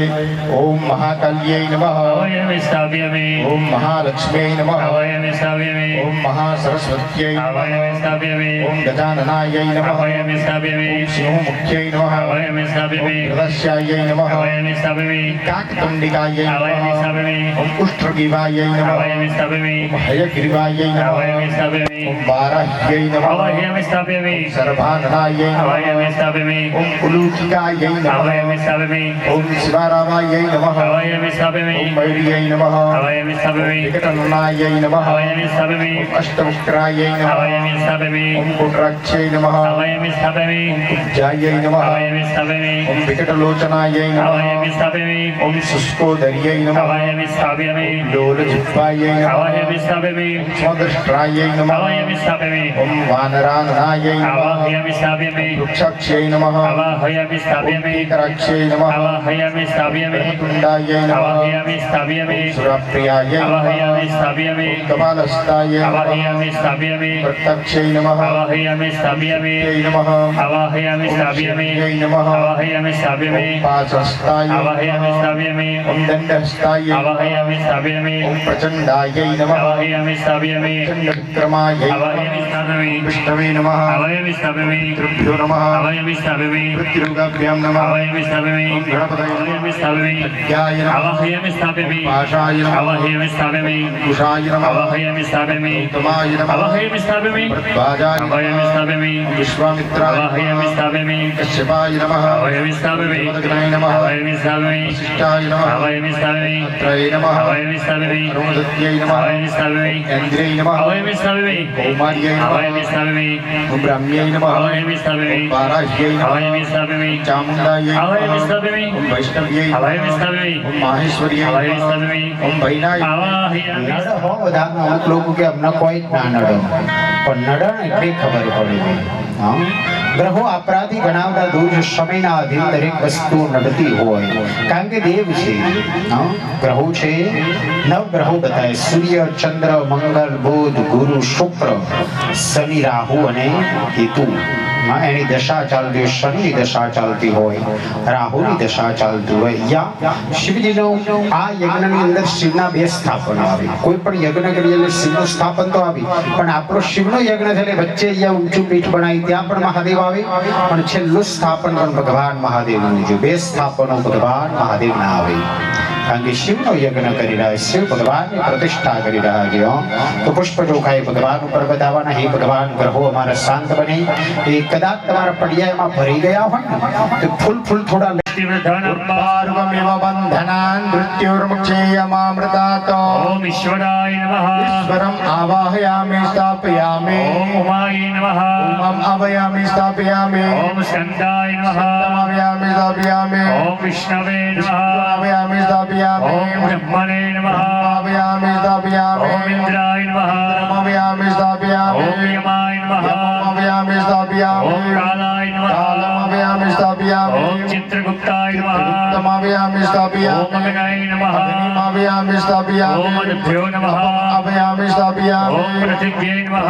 Speaker 5: ઓમ મહાકાલ્યય નમઃ,
Speaker 2: આવાહયામિ સ્થાપયામિ
Speaker 5: ઓમ મહાલક્ષ્મ્યય નમઃ,
Speaker 2: આવાહયામિ સ્થાપયામિ
Speaker 5: ઓમ મહાસરસ્વત્યય
Speaker 2: આવાહયામિ
Speaker 5: નમઃ,
Speaker 2: સ્થાપયામિ
Speaker 5: ઓમ ગજાનનાય નમઃ,
Speaker 2: આવાહયામિ સ્થાપયામિ
Speaker 5: સિંહમુખ્યય નમઃ,
Speaker 2: આવાહયામિ સ્થાપયામિ
Speaker 5: ઓમ પ્રદસ્યાય નમઃ,
Speaker 2: આવાહયામિ સ્થાપયામિ
Speaker 5: કાકતંડિકાય
Speaker 2: આવાહયામિ
Speaker 5: નમઃ,
Speaker 2: સ્થાપયામિ
Speaker 5: ઓમ ઉષ્ટ્રગીવાય નમઃ,
Speaker 2: આવાહયામિ સ્થાપયામિ
Speaker 5: હયગ્રીવાય નમઃ,
Speaker 2: આવાહયામિ સ્થાપયામિ
Speaker 5: ઓમ વારાહ્યય નમઃ,
Speaker 2: આવાહયામિ સ્થાપયામિ
Speaker 5: સર્વાનનાય નમઃ,
Speaker 2: આવાહયામિ સ્થાપયામિ
Speaker 5: ઓમ ઉલૂઠિકાય
Speaker 2: આવાહયામિ
Speaker 5: નમઃ,
Speaker 2: સ્થાપયામિ
Speaker 5: ઓમ શિવારાવાય નમઃ,
Speaker 2: આવાહયામિ સ્થાપયામિ
Speaker 5: ઓમ મૈર્યય નમઃ,
Speaker 2: આવાહયામિ સ્થાપયામિ
Speaker 5: વિકટનનાય નમઃ,
Speaker 2: આવાહયામિ સ્થાપયામિ
Speaker 5: ઓમ અષ્ટવક્રાય નમઃ,
Speaker 2: આવાહયામિ સ્થાપયામિ
Speaker 5: ઓમ પુટ્રાક્ષય નમઃ,
Speaker 2: આવાહયામિ સ્થાપયામિ
Speaker 5: ઉજ્જાય નમઃ,
Speaker 2: આવાહયામિ સ્થાપયામિ
Speaker 5: ઓમ વિકટલોચનાય
Speaker 2: આવાહયામિ
Speaker 5: નમઃ,
Speaker 2: સ્થાપયામિ
Speaker 5: ઓમ શુષ્કોદર્ય નમઃ,
Speaker 2: આવાહયામિ સ્થાપયામિ
Speaker 5: લોલજિહ્વાય નમઃ,
Speaker 2: આવાહયામિ સ્થાપયામિ
Speaker 5: સ્વદષ્ટ્રાય નમઃ,
Speaker 2: આવાહયામિ સ્થાપયામિ
Speaker 5: ઓમ વાનરાનનાય નમઃ,
Speaker 2: આવાહયામિ સ્થાપયામિ
Speaker 5: વૃક્ષાક્ષય નમઃ,
Speaker 2: આવાહયામિ સ્થાપયામિ
Speaker 5: કરાક્ષય નમઃ,
Speaker 2: આવાહયામિ સ્થાપયામિ
Speaker 5: કુંડાય નમઃ,
Speaker 2: આવાહયામિ સ્થાપયામિ
Speaker 5: સુરાપ્રિયાય
Speaker 2: આવાહયામિ
Speaker 5: નમઃ,
Speaker 2: સ્થાપયામિ
Speaker 5: કપાલસ્તાય નમઃ,
Speaker 2: આવાહયામિ સ્થાપયામિ
Speaker 5: પ્રત્યક્ષય નમઃ,
Speaker 2: આવાહયામિ સ્થાપયામિ
Speaker 5: નમઃ,
Speaker 2: આવાહયામિ સ્થાપયામિ
Speaker 5: નમઃ,
Speaker 2: આવાહયામિ સ્થાપયામિ
Speaker 5: પાચહસ્તાય
Speaker 2: આવાહયામિ
Speaker 5: નમઃ,
Speaker 2: સ્થાપયામિ
Speaker 5: ઓમ દંડહસ્તાય
Speaker 2: આવાહયામિ સ્થાપયામિ
Speaker 5: ઓમ પ્રચંડાય નમઃ,
Speaker 2: આવાહયામિ સ્થાપયામિ
Speaker 5: ચંડવિક્રમાય
Speaker 2: આવાહયામિ સ્થાપયામિ
Speaker 5: વિષ્ણવે નમઃ,
Speaker 2: આવાહયામિ સ્થાપયામિ
Speaker 5: પિતૃભ્યો નમઃ,
Speaker 2: આવાહયામિ સ્થાપયામિ
Speaker 5: મૃત્યુરોગાભ્યામ નમઃ,
Speaker 2: આવાહયામિ સ્થાપયામિ આવાહયામિ સ્થાપયામિ
Speaker 5: જ્ઞાય નમઃ,
Speaker 2: આવાહયામિ સ્થાપયામિ
Speaker 5: પાશાય નમઃ,
Speaker 2: આવાહયામિ સ્થાપયામિ
Speaker 5: કુશાય નમઃ,
Speaker 2: આવાહયામિ સ્થાપયામિ
Speaker 5: ઉત્તમાય નમઃ,
Speaker 2: આવાહયામિ સ્થાપયામિ
Speaker 5: પ્રદ્વાજાય
Speaker 2: આવાહયામિ સ્થાપયામિ
Speaker 5: વિશ્વામિત્રાય
Speaker 2: આવાહયામિ સ્થાપયામિ
Speaker 5: કશ્યપાય નમઃ,
Speaker 2: આવાહયામિ સ્થાપયામિ
Speaker 5: મદગ્નાય નમઃ,
Speaker 2: આવાહયામિ સ્થાપયામિ
Speaker 5: વસિષ્ઠાય નમઃ,
Speaker 2: આવાહયામિ સ્થાપયામિ
Speaker 5: ત્રય નમઃ,
Speaker 2: આવાહયામિ સ્થાપયામિ
Speaker 5: અરુણદત્યાય નમઃ,
Speaker 2: આવાહયામિ સ્થાપયામિ
Speaker 5: ઇન્દ્રિય નમઃ,
Speaker 2: આવાહયામિ સ્થાપયામિ
Speaker 5: કૌમાર્યાય નમઃ,
Speaker 2: આવાહયામિ સ્થાપયામિ
Speaker 5: બ્રાહ્મ્યાય નમઃ,
Speaker 2: આવાહયામિ સ્થાપયામિ
Speaker 5: વારાહ્યાય નમઃ,
Speaker 2: આવાહયામિ સ્થાપયામિ
Speaker 5: ચામુંડાય
Speaker 2: આવાહયામિ
Speaker 5: નમઃ,
Speaker 2: સ્થાપયામિ
Speaker 5: ઓમ વૈષ્ણવ્યાય
Speaker 2: આવાહયામિ
Speaker 5: નમઃ,
Speaker 2: સ્થાપયામિ
Speaker 5: ઓમ માહેશ્વર્યાય
Speaker 2: આવાહયામિ
Speaker 5: નમઃ,
Speaker 2: સ્થાપયામિ
Speaker 5: ઓમ ભૈનાય
Speaker 2: આવાહયામિ
Speaker 3: નડ હો બધાને અમુક લોકો કે અમને કોઈ જ ના નડો, પણ નડણ એટલી ખબર પડી ગઈ. હા, ગ્રહો અપરાધી ગણાવતા દૂર સમયના અધીન દરેક વસ્તુ નડતી હોય, કારણ કે દેવ છે. હા, ગ્રહો છે, નવ ગ્રહો બતાય: સૂર્ય, ચંદ્ર, મંગળ, બુધ, ગુરુ, શુક્ર, શનિ, રાહુ અને કેતુ. એની દશા ચાલતી હોય, શનિની દશા ચાલતી હોય, રાહુની દશા ચાલતી હોય. યા શિવજીનો આ યજ્ઞની અંદર શિવના 2 સ્થાપન આવે. કોઈ પણ યજ્ઞ કરીએ એટલે શિવનું સ્થાપન તો આવે, પણ આપણો શિવનો યજ્ઞ છે એટલે વચ્ચે અહીંયા ઊંચું પીઠ બનાવી ત્યાં પણ મહાદેવ આવે, પણ છેલ્લું સ્થાપન પણ ભગવાન મહાદેવનું છે. 2 સ્થાપનો ભગવાન મહાદેવના આવે, કારણ કે શિવનો યજ્ઞ કરી રહ્યા, શિવ ભગવાનની પ્રતિષ્ઠા કરી રહ્યા છે. તો પુષ્પ ચોખાએ ભગવાન ઉપર બતાવવાના, હે ભગવાન ગ્રહો અમારા શાંત બને. એ કદાચ તમારા પડિયામાં ભરી ગયા હોય ને તો ફૂલ થોડા
Speaker 5: पूर्वमेव बन्धनान् मृत्युर्मुक्षेयमामृतात्
Speaker 2: ओम ईश्वराय नमः
Speaker 5: ईश्वरम् आवाहयामि स्थापयामि
Speaker 2: ओम उमाय नमः
Speaker 5: उमम् आवाहयामि स्थापयामि
Speaker 2: ओम स्कन्दाय नमः
Speaker 5: आवाहयामि स्थापयामि
Speaker 2: ओम विष्णवे नमः
Speaker 5: आवाहयामि स्थापयामि
Speaker 2: ओम ब्रह्मणे नमः
Speaker 5: आवाहयामि स्थापयामि
Speaker 2: ओम इंद्राय नमः
Speaker 5: आवाहयामि स्थापयामि
Speaker 2: ओम यमाय नमः
Speaker 5: आवाहयामि स्थापयामि
Speaker 2: ओम कालाय नमः
Speaker 5: आवाहयामि स्थापयामि
Speaker 2: ओम चित्रगुप्ताय नमः
Speaker 5: आवाहयामि
Speaker 2: ओम
Speaker 5: स्थापयामि
Speaker 2: अग्नये नमः
Speaker 5: आवाहयामि स्थापयामि
Speaker 2: ओम अद्भ्यो नमः
Speaker 5: आवाहयामि स्थापयामि
Speaker 2: ओम पृथिव्यै नमः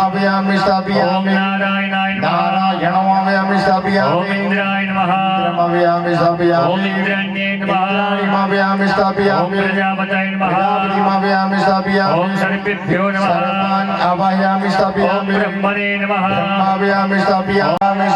Speaker 5: आवाहयामि
Speaker 2: ओम
Speaker 5: स्थापयामि
Speaker 2: नारायणाय नमः
Speaker 5: नारायणम् आवाहयामि
Speaker 2: ओम
Speaker 5: स्थापयामि
Speaker 2: इंद्राय नमः
Speaker 5: आवाहयामि
Speaker 2: ओम
Speaker 5: स्थापयामि
Speaker 2: इंद्रण्ये नमः
Speaker 5: आवाहयामि
Speaker 2: ओम
Speaker 5: स्थापयामि
Speaker 2: प्रजापतये नमः
Speaker 5: आवाहयामि स्थापयामि
Speaker 2: ओम सर्पेभ्यो नमः
Speaker 5: सर्वान् आवाहयामि
Speaker 2: ओम
Speaker 5: स्थापयामि
Speaker 2: ब्रह्मणे नमः
Speaker 5: आवाहयामि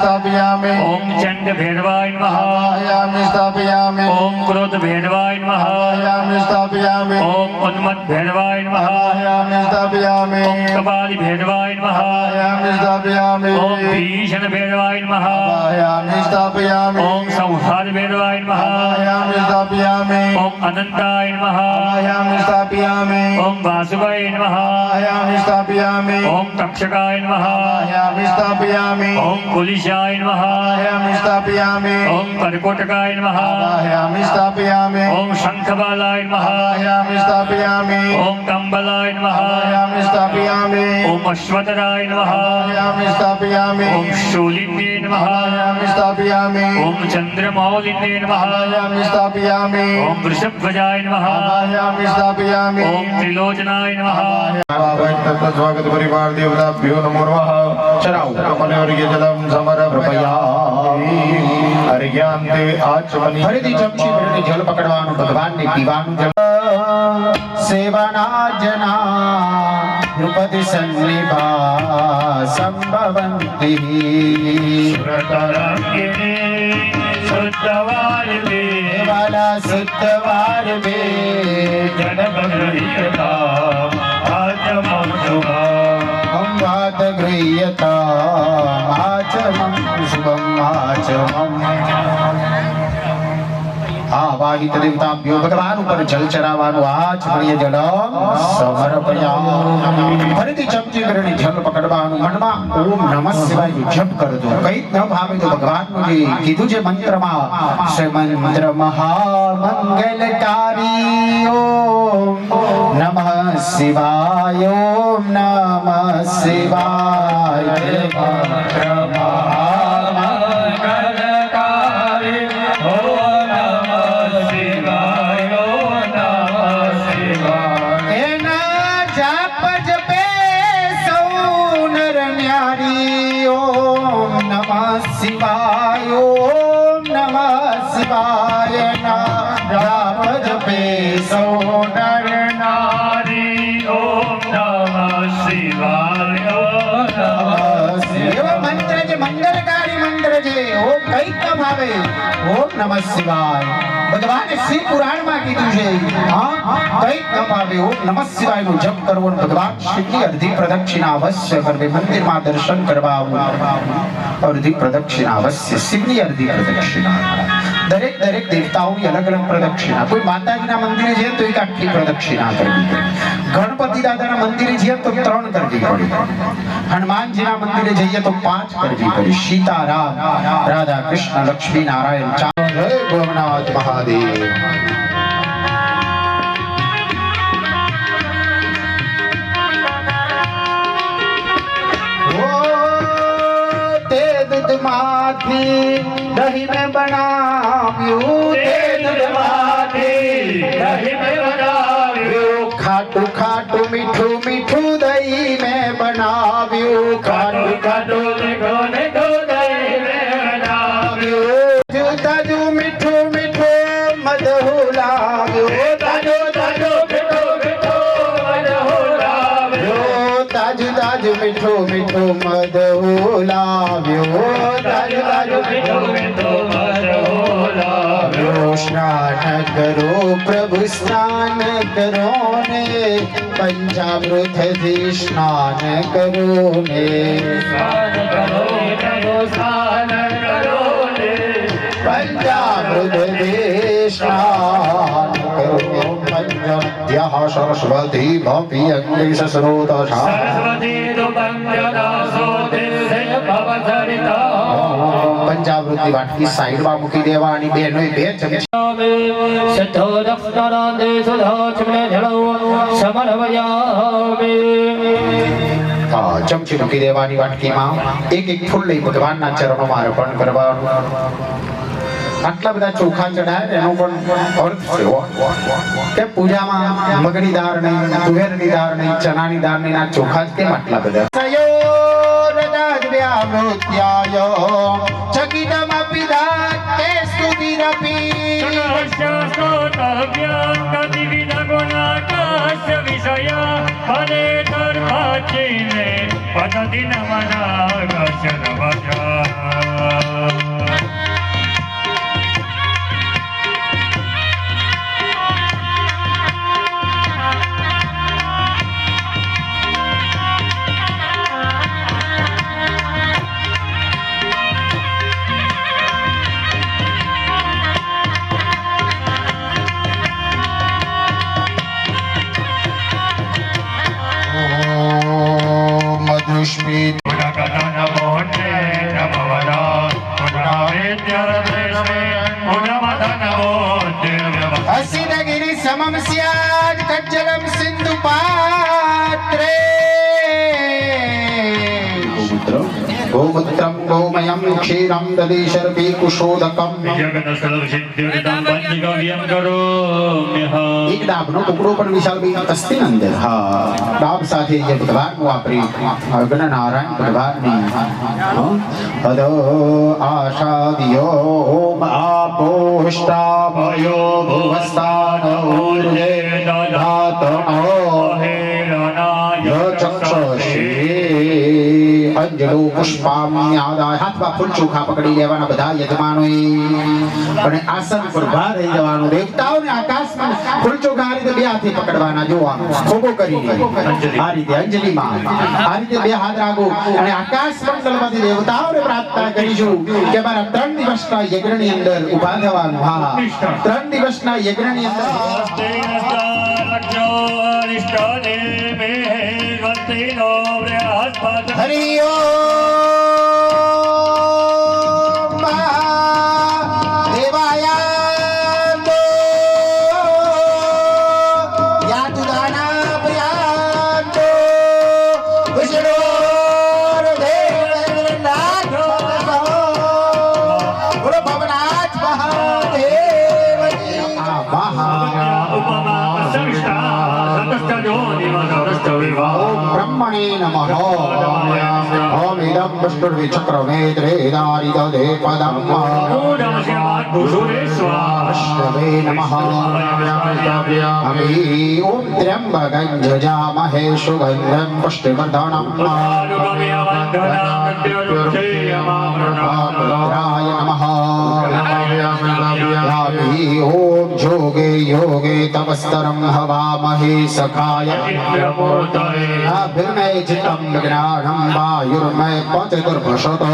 Speaker 5: स्थापयामि
Speaker 2: ओम चंड भैरवाय नमः
Speaker 5: आवाहयामि स्थापयामि
Speaker 2: ओम क्रोध भैरवाय नमः
Speaker 5: आवाहयामि स्थापयामि
Speaker 2: ओम उन्मत्त भैरवाय नमः
Speaker 5: आवाहयामि स्थापयामि
Speaker 2: ओम कपाली भैरवाय नमः
Speaker 5: आवाहयामि स्थापयामि
Speaker 2: ओम भीषण भैरवाय नमः
Speaker 5: आवाहयामि स्थापयामि
Speaker 2: ओम संहार भैरवाय नमः
Speaker 5: आवाहयामि स्थापयामि
Speaker 2: ओम अनंताय नमः
Speaker 5: आवाहयामि स्थापयामि
Speaker 2: ओम वासुवाय नमः
Speaker 5: आवाहयामि स्थापयामि
Speaker 2: ओम तक्षकाय नमः
Speaker 5: आवाहयामि स्थापयामि
Speaker 2: ओम कुलिशाय नमः
Speaker 5: आवाहयामि स्थापयामि
Speaker 2: ओम कर्कोटकाय नमः
Speaker 5: आवाहयामि स्थापयामि
Speaker 2: ओम शंखबालाय नमः
Speaker 5: आवाहयामि स्थापयामि
Speaker 2: ओम कंबलाय नमः
Speaker 5: आवाहयामि स्थापयामि
Speaker 2: ओम अश्वतराय नमः
Speaker 5: आवाहयामि स्थापयामि
Speaker 2: ओम शूलिन्ये नमः
Speaker 5: आवाहयामि स्थापयामि
Speaker 2: ओम चंद्रमौलिन्ये नमः
Speaker 5: आवाहयामि स्थापयामि
Speaker 2: ओम वृषभध्वजाय नमः
Speaker 5: आवाहयामि स्थापयामि
Speaker 2: ओम त्रिलोचनाय नमः
Speaker 5: स्वागत परिवार देवताभ्यो नमो नमः चराउ कमलवर्गीय जलम समर्पयामि अर्घ्यान्ते आचमनी
Speaker 3: ફરીથી ચમચી ભરીને જલ પકડવાનું ભગવાનને પીવાનું જલ સેવાના જના નૃપતિ સન્નિભા સંભવંતિ
Speaker 2: व्रतरङ्गिणी शुद्धवारिणे
Speaker 3: વાલા શુદ્ધવાર વે
Speaker 2: जनपगृह्यता आचमं शुभम्
Speaker 3: વાત ગૃહ્યતા આચમં શુભમ આચમં આવાહિત દેવતાભ્યો ભગવાન ઉપર જલ ચડાવવાનું આચમણીય જલમ સમર્પયામિ ફરીથી ચમચી કરીને જલ પકડવાનું મનમાં ઓમ નમઃ શિવાય જપ કરજો કઈ ન ભાવે તો ભગવાનનું જે કીધું છે મંત્રમાં શ્રી મંત્ર મહામંગલકારી ઓમ નમઃ શિવાય ઓમ નમઃ શિવાય મંત્ર
Speaker 2: महामंगलकारी ओम नमः शिवाय ओम नमः शिवाय
Speaker 3: એના જાપ જપે સૌ નર ન્યારી ઓમ નમઃ શિવાય ઓમ નમઃ શિવાય ના જાપ જપે સૌ નર
Speaker 2: नारी ओम नमः शिवाय ओम नमः
Speaker 3: એવો મંત્ર જે મંગલકારી મંત્ર છે ઓમ કઈ ન ભાવે ઓમ નમઃ શિવાય ભગવાને શિવ પુરાણમાં કીધું છે હા કઈ ન ભાવે ઓમ નમઃ શિવાયનો જપ કરવો અને ભગવાન શિવની અડધી પ્રદક્ષિણા અવશ્ય કરવી મંદિરમાં દર્શન કરવા આવું અડધી પ્રદક્ષિણા અવશ્ય શિવની અડધી પ્રદક્ષિણા દરેક દરેક દેવતાઓની અલગ અલગ પ્રદક્ષિણા કોઈ માતાજીના મંદિરે જઈએ તો એક આખી પ્રદક્ષિણા કરવી પડે ગણપતિ દાદાના મંદિરે જઈએ તો 3 કરવી પડે હનુમાનજીના મંદિરે જઈએ તો 5 કરવી પડે સીતારામ રાધા કૃષ્ણ લક્ષ્મી નારાયણ જય ભોળાનાથ મહાદેવ તે દૂધમાંથી દહીં મેં બનાવ્યું તે દૂધમાંથી
Speaker 2: दही में बनाव्यो
Speaker 3: ખાટું ખાટું મીઠું મીઠું દહીં મેં બનાવ્યું
Speaker 2: काटू
Speaker 3: ખાટું
Speaker 2: काटू देखो देखो दही में बनाव्यो
Speaker 3: તાજું તાજું મીઠું મીઠું મધુ લાગ્યું
Speaker 2: ताजो ताजो बिठो बिठो मजहो लाव्यो
Speaker 3: તાજું તાજું મીઠું મીઠું મધુ લાવ્યો તાજું તાજું
Speaker 2: बिठो बिठो मजहो लाव्यो
Speaker 3: સ્નાન કરો પ્રભુ સ્નાન કરો ને પંચામૃતથી સ્નાન કરો ને
Speaker 2: स्नान करो प्रभु स्नान करो ने
Speaker 3: પંચામૃત स्नान करो पंचनद्यः सरस्वती भवति अंगे सस्रोतसा
Speaker 2: सरस्वती
Speaker 3: पंचामृतની વાટકી સાઈડમાં મૂકી દેવાની બેનો બે ચમચી ચમચી મૂકી દેવાની વાટકીમાં એક એક ફૂલ લઈ ભગવાનના ચરણોમાં અર્પણ કરવાનું આટલા બધા ચોખા ચડાય એનો પણ અર્થ છે કે પૂજામાં મગની દાળ નહીં તુવેરની દાળ નહીં ચણાની દાળ નહીં આ ચોખા જ કેમ આટલા બધા ચકિતમપિ દાતે સ્તુતિરપિ
Speaker 2: પદતિ નમના
Speaker 3: મધુસ્મિત અસિદગિરિ સમમ સ્યાદ કજ્જલમ સિંધુ પાત્રે ગોમૂત્રમ ગોમયમ ક્ષીરમ દધીશરપી કુશોદકમ એક ડાબનો ટુકડો પણ વિશાલભાઈ અસ્થિની અંદર હા ડાબ સાથે જે ભગવાનનું વાપરી અગ્ન નારાયણ ભગવાનની તદ આશાદિયો ઓમ આપોષ્ટામયો ભુવસ્તાનો ઉર્જે દધાતનો અંજલો પુષ્પામ્યાદાય હાથમાં ફૂલ ચોખા પકડી લેવાના બધા યજમાનોએ અને આસન પર ઉભા રહી જવાનું દેવતાઓને આકાશમાં ફૂલ ચોખા આ રીતે બે હાથે પકડવાના જોવાનું ખોબો કરીને આ રીતે અંજલિમાં આ રીતે બે હાથ રાખો અને આકાશ મંડળમાંથી દેવતાઓને પ્રાર્થના કરીશું કે મારા 3 દિવસના યજ્ઞની અંદર ઉભા થવાનું હા 3 દિવસના યજ્ઞની અંદર હરિ ઓમ દેવાય યાતુદાના પ્રિયાંતો વિષ્ણુર દેવનાથ ગુરુ ભવનાથ મહાદેવ બ્રહ્મણે નમઃ ઓમ ઇદં વિષ્ણુર્વિચક્રમેત્રે દારિદે પદમ વિષ્ણવે નમઃ અમી ઓમ ત્ર્યંબકં જજામહે સુગંધં પુષ્ટિવર્ધનમ રાય નમઃ ઓમ જોગે યોગે તપસ્તરમ હવામહે સખાય અભિર્મય ચિત્તમ જ્ઞાનમ વાયુર્મય પંચદુર્ભષતો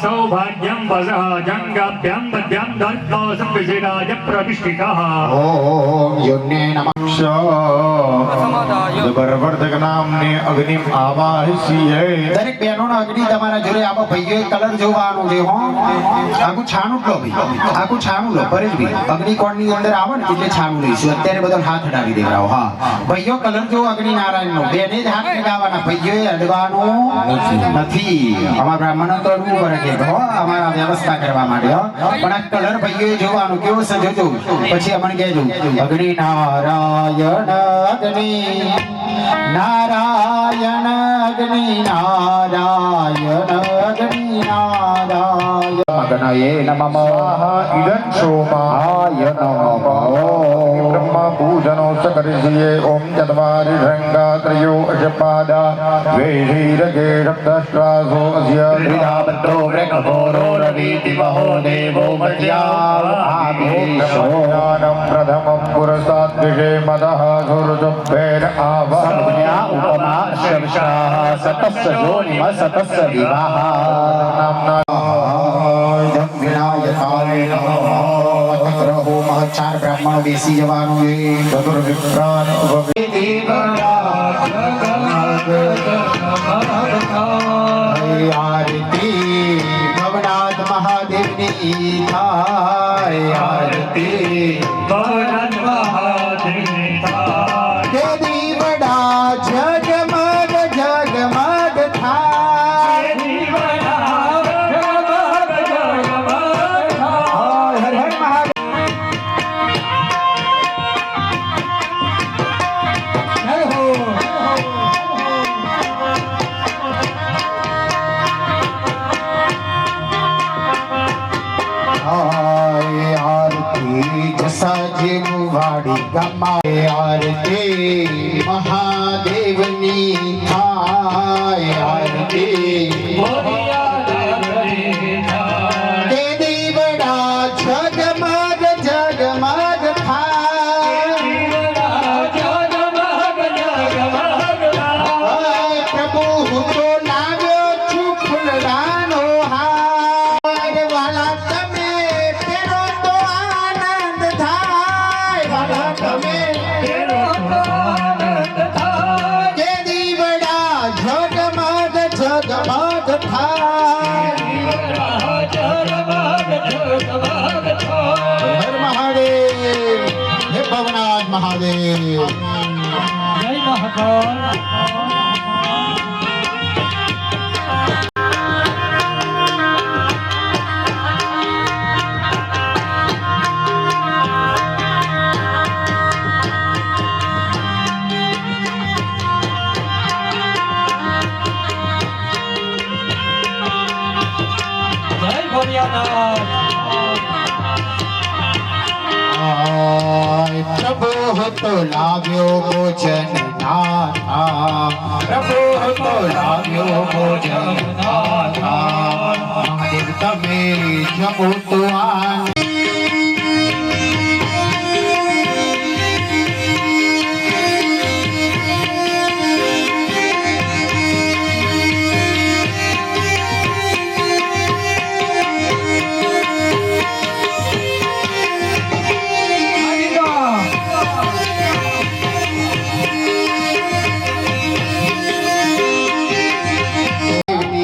Speaker 2: સૌભાગ્યમ વસઃ જંગાભ્યમ મધ્યમ ધર્મો સંવિષેરાજ પ્રતિષ્ઠિતઃ
Speaker 3: ઓમ યુન્ને નમઃ
Speaker 5: બરવર્ધક નામને અગ્નિમ આવાહસીએ
Speaker 3: દરેક બહેનોનો અગ્નિ તમારા જોડે આવો ભાઈઓએ કલર જોવાનું છે હો આખું છાણું લો ભાઈ આખું છાણું લો પરેશભાઈ અગ્નિ કોણની અંદર આવે ને એટલે છાણું લઈશું અત્યારે બધો હાથ અડાવી દેવરાવો હા ભાઈઓ કલર જો અગ્નિ નારાયણ નો બેને જ હાથ લગાવવાના ભાઈઓએ અડવાનું નથી અમારા બ્રાહ્મણો તો અડવું પડે કે હો અમારા વ્યવસ્થા કરવા માટે હો પણ આ કલર ભાઈઓએ જોવાનું કેવો છે જોજો પછી અમને કહેજો અગ્નિ નારાયણ અગ્નિ નારાયણ અગ્નિ નારાયણ અગ્નિ નારાયણ અગ્નયે નમઃ
Speaker 5: ઇદં સોમાય નમઃ બ્રહ્મા પૂજનો સકરિષિયે ઓમ ચત્વારિ રંગાત્રયો અશપાદા વૈહીરગે સપ્તસ્રાસો અસ્ય
Speaker 3: વિદાભદ્રો વ્રકભોરો રવિતિ મહો દેવો મધ્યાભાવેશો
Speaker 5: જ્ઞાનમ પ્રથમં પુરસાદ વિષે મદઃ સુરજુભ્યેન આવા
Speaker 3: સંજ્ઞા ઉપમા શબ્દાઃ સતસ્સ જોનિમ સતસ્સ વિવાહ
Speaker 5: નામના
Speaker 3: વિનાયકાય બેસી જવાનું છે ચતુર વિપ્રાન આરતી ભવનાથ મહાદેવની થાય આરતી
Speaker 2: ભવનાથ મહાદેવની થાય
Speaker 3: કે દીવડા જગમગ જગમગ થાય હર હર મહાદેવ आरती जसा जीव वाड़ी गमाए आरती महादेवनी थाय आरती के दीवड़ा जगमग जगमग थाय प्रभु तो लाग्यो छु फूलदानो हार वाला તમે તેરો તો આનંદ થાય વાલા તમે તેરો તો આનંદ થાય કે દીવડા જગમગ જગમગ થાય હર મહાદેવ હે ભવનાથ મહાદેવ
Speaker 2: જય મહાકાલ જય ભોળિયાનાથ
Speaker 3: आय प्रभु तो लाव्यो भोजन नाथा प्रभु तो लाव्यो भोजन नाथा महादेव तमे जमो तो आन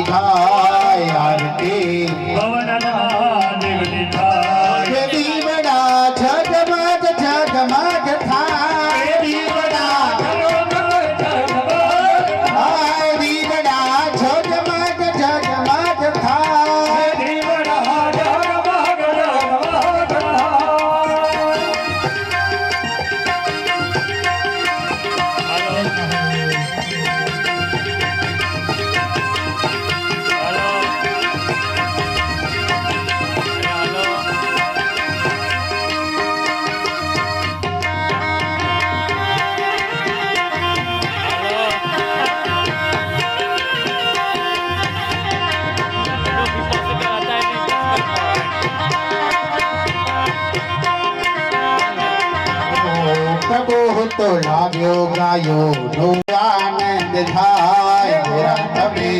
Speaker 3: थाय आरती
Speaker 2: ભવનાથ મહાદેવની થાય
Speaker 3: के दीवड़ा जगमग जगमग थाय दीवड़ा हाय दीवड़ा जगमग जगमग थाय प्रभु तो लाव्यो गायो नो आनंद थाय मेरा तमे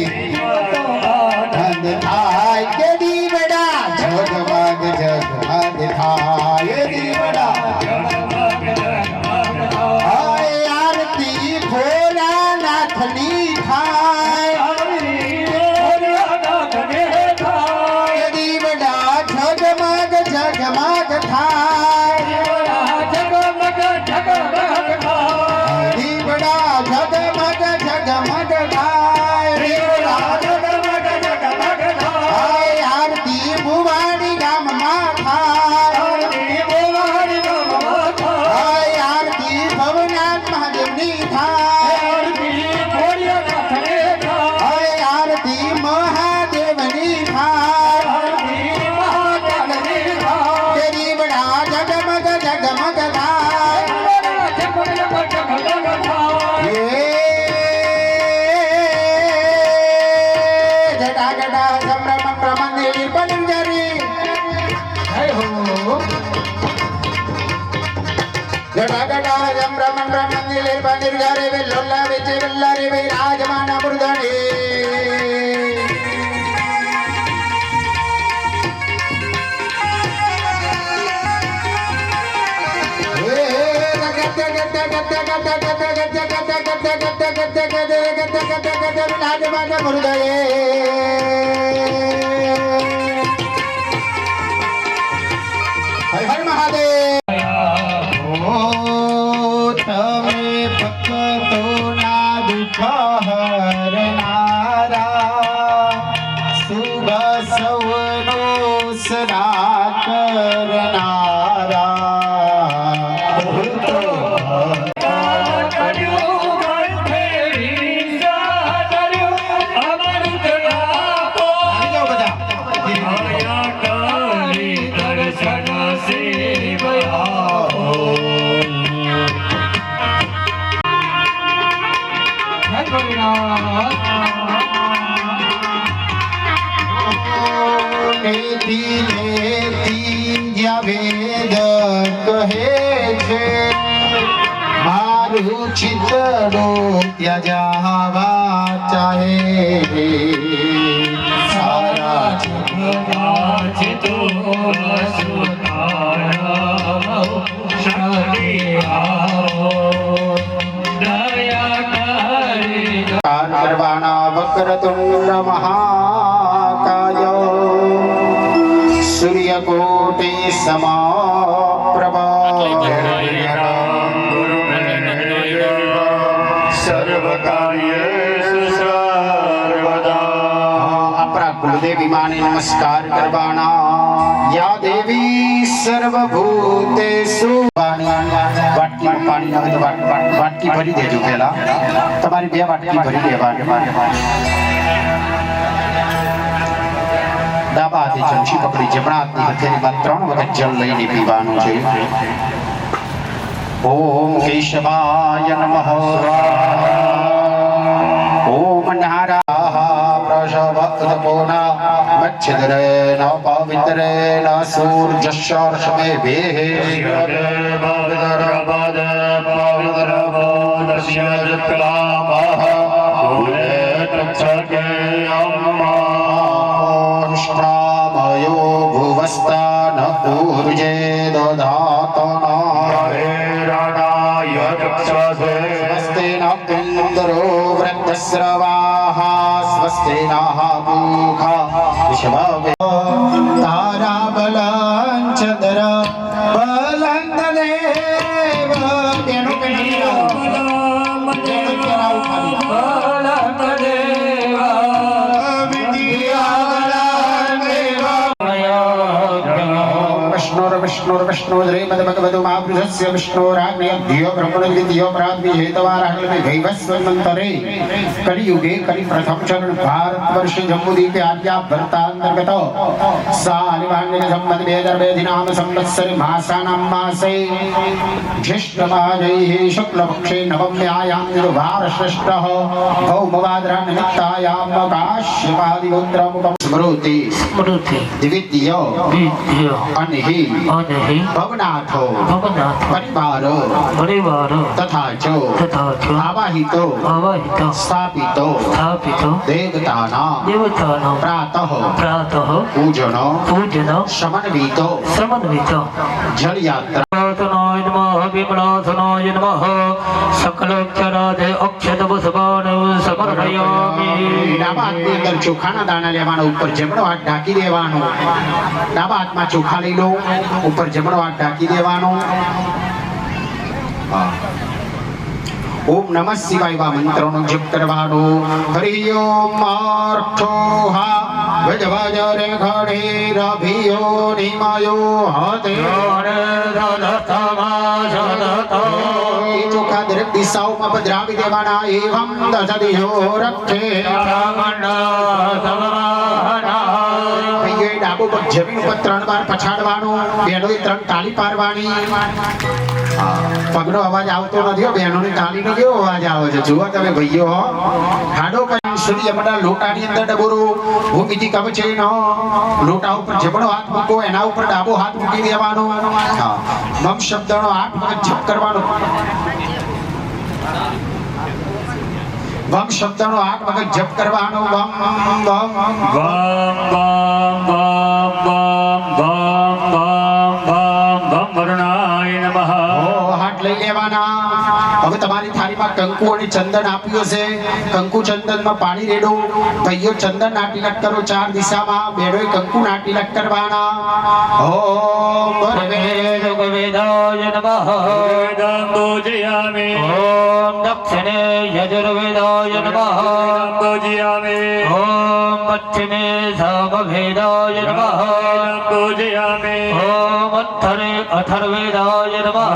Speaker 3: आनंद थाय के दीवड़ा जगमग जगमग थाय दीवड़ा हाय आरती भोला नाथनी थाय के दीवड़ा जगमग जगमग थाय दीवड़ा जगमग जगमग थाय हाय आरती भुवानी गाम માં થાય હાય આરતી ભવનાથ મહાદેવની થાય હાય આરતી મહાદેવની થાય કે દીવડા જગમગ જગમગ થાય હર હર મહાદેવ ઓ તમે ભક્તોના દુઃખ હરનારા શુભ સૌનો સદા કરનારા વેદ કહે છે મારું ચિતડું ત્યજાવા ચાહે સારા કરવાના વક્રતુંડ મહાકાય સૂર્યકોટિ સમપ્રભા આપણા કુલદેવી માને નમસ્કાર કરવાના યા દેવી સર્વભૂતેષુ વાટકીમાં પાણી આવે તો વાટકી ભરી દેજો પહેલા તમારી 2 વાટકી ભરી દેવાની ડાબા હાથે ચમચી પકડી જમણા હાથની હથેળીમાં 3 વખત જળ લઈને પીવાનું છે ઓમ કેશવાય નમઃ ઓમ નારાયણ પ્રશવતપોના મચ્છદરેણ પવિત્રેણ સૂર્યશર્ષમે વેહે ष्टामयो भुवस्तान ऊर्जे दधातनाय स्वस्ति न इन्द्रो वृद्धस्रवाः स्वस्ति नः पूषा विश्ववे ताराबलाञ्चन्द्र बलन्ददेव विष्णुर्विष्णुर्विष्णुर्मद महापुरुषस्य विष्णुराग्नेयो ब्रह्मणोद्वितीयो पराग्नि हेतवाराहलमे वैवस्वन्मन्तरे कलियुगे कलि प्रथम चरण भारतवर्षे जम्बूद्वीपे आद्या भरतान्तर्गत सालिवान्यक संवत् 2022 नाम संवत्सरे मासानां मासे ज्येष्ठमासैः शुक्लपक्षे नवम्यायां निर्वारश्रेष्ठः भौमवादरा निमित्तायां काश्यपादिगोत्रमुपं स्मृति द्वितीय अनहि भवनाथो परिवार तथा च आवाहितो स्थापितो देवतानां प्रातः पूजन समन्वितो जलयात्रा
Speaker 4: विमलासनाय नमः सकलोक्षराधे अक्षतपुष्पाणि समर्पयामि
Speaker 3: ડાબા હાથની અંદર ચોખાના દાણા લેવાનો ઉપર જમણો હાથ ઢાંકી દેવાનો ડાબા હાથમાં ચોખા લઈ લો ઉપર જમણો હાથ ઢાંકી દેવાનો ઓમ નમઃ શિવાય વા મંત્રનો જપ કરવાનો હરિ ઓમ અર્થોહા વજવાજરે ઘડે રભિયો નિમાયો હતે ચોખા દરેક દિશાઓમાં પધરાવી દેવાના એવમ દશ દિશો રક્ષે ડાબો પગ જમીન ઉપર 3 વાર પછાડવાનું બેડોએ 3 તાળી પાડવાની પગનો અવાજ આવતો નથી હો બહેનોની તાળીનો કેવો અવાજ આવે છે જુઓ તમે ભાઈઓ હો ખાડો કરી સુધી જમણા લોટાની અંદર ડબોરો ભૂમિતિ કવચે ન લોટા ઉપર જમણો હાથ મૂકો એના ઉપર ડાબો હાથ મૂકી દેવાનો મમ શબ્દનો 8 વખત જપ કરવાનો વમ શબ્દનો 8 વખત જપ કરવાનો વમ વમ વમ વરુણાય નમઃ હાથ લઈ લેવાના કંકુ અને ચંદન આપ્યું છે. કંકુ ચંદનમાં પાણી રેડો. ભાઈઓ ચંદન ના તિલક કરો 4 દિશામાં. બેડોએ કંકુ ના તિલક કરવાના. ઓમ
Speaker 4: ऋग्वेदाय नमः
Speaker 2: વેદં પૂજયામિ
Speaker 4: ॐ दक्षिणे यजुर्वेदाय नमः
Speaker 2: વેદં પૂજયામિ
Speaker 4: ॐ पश्चिमे सामवेदाय नमः
Speaker 2: વેદં પૂજયામિ
Speaker 4: ॐ उत्तरे अथर्वेदाय नमः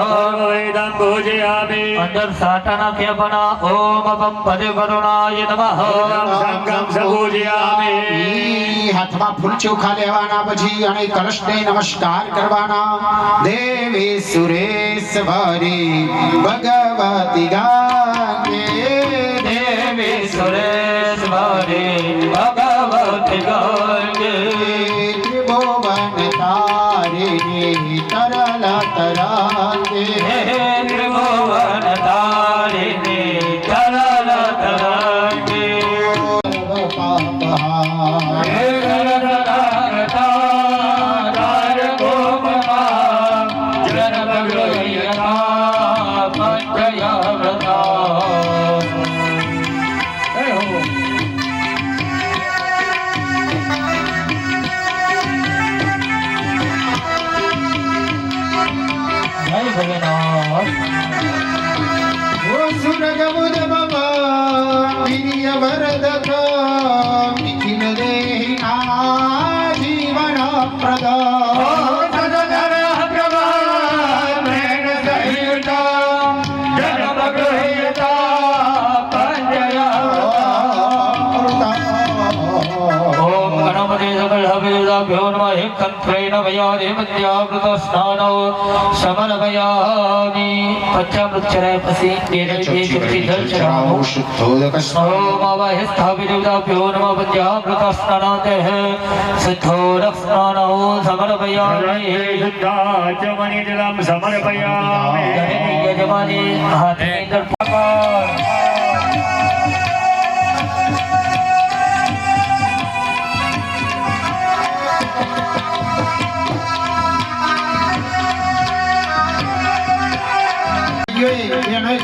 Speaker 2: વેદં પૂજયામિ
Speaker 4: अंदर साटना के बना ओम अपम पदे करुणाय नमः
Speaker 2: સંગમ પૂજયામિ
Speaker 3: હાથમાં ફૂલ ચોખા લેવાના. પછી અને કલશને નમસ્કાર કરવાના. દેવી સુરેશ્વરી ભગવતી ગાંગે
Speaker 4: देवी सुरेश्वरी भगवती गंगे
Speaker 3: ત્રિભુવન તારિણી તરલ તરંગે
Speaker 4: त्रिभुवन तारिणी चलल तरंगे
Speaker 3: જીવન પ્રદા
Speaker 4: समर्पयामि पञ्चामृत चराय पसी तेरे ये चुक्ति जल चढ़ाओ ओम अवहि स्थापिताभ्यो नमः पञ्चामृत स्नानादेः सिद्धो रक्स्नानो समर्पयामि
Speaker 2: શુદ્ધાચમનિ જલમ સમર્પયામિ
Speaker 4: यजमानी हाथ में दर्पण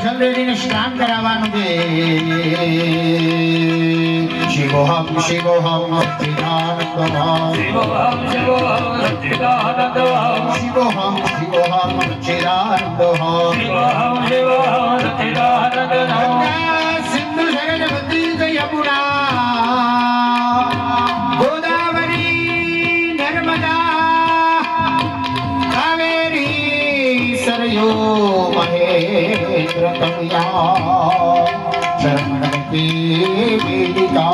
Speaker 3: જલરેડીને સ્નાન કરાવવાનું છે. શિવોહમ શિવોહમ ચિદાનંદમ
Speaker 4: शिवोहम शिवोहम सच्चिदानन्दम्
Speaker 3: શિવોહમ શિવોહમ ચિદાનંદમ
Speaker 4: शिवोहम शिवोहम सच्चिदानन्दम्
Speaker 3: સિંધુ સરસ્વતી યમુના ગોદાવરી નર્મદા કાવેરી સરયો મહેન્દ્ર કમયા શરણવતી વેદિકા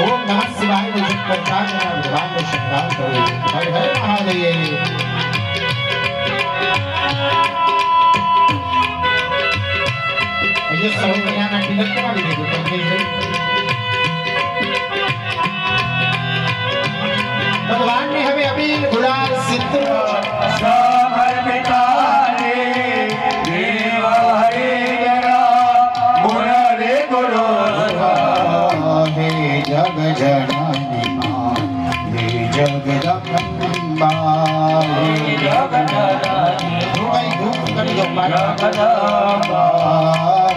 Speaker 3: ओम नमः शिवाय विजय प्रकाश भगवान को श्रद्धा करो. हर हर महादेव. ये सब कल्याण तिलक करा दीजिए भगवान ने हमें अबील गुलाल सिंदूर
Speaker 2: समर्पितारे देव हरे जरा मुरारे गुरु
Speaker 3: हे जग जननी જગદંબાઈ ધૂપ કરી દો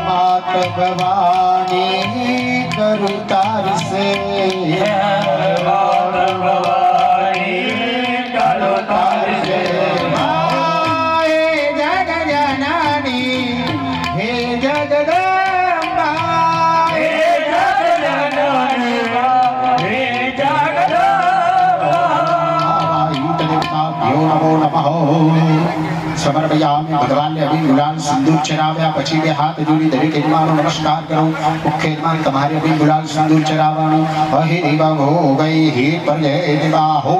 Speaker 3: માત ભવાની કરું તારસે સમર્પયામિ ભગવાનને અભિ ગુલાલ સિંદૂર ચરાવ્યા પછી બે હાથ જોડી દરેક યજમાનો નમસ્કાર કરો મુખ્ય યજમાન તમારે અભિ ગુલાલ સિંદૂર ચરાવવાનું અહે દેવા હો ગઈ હે પરજે દેવા હો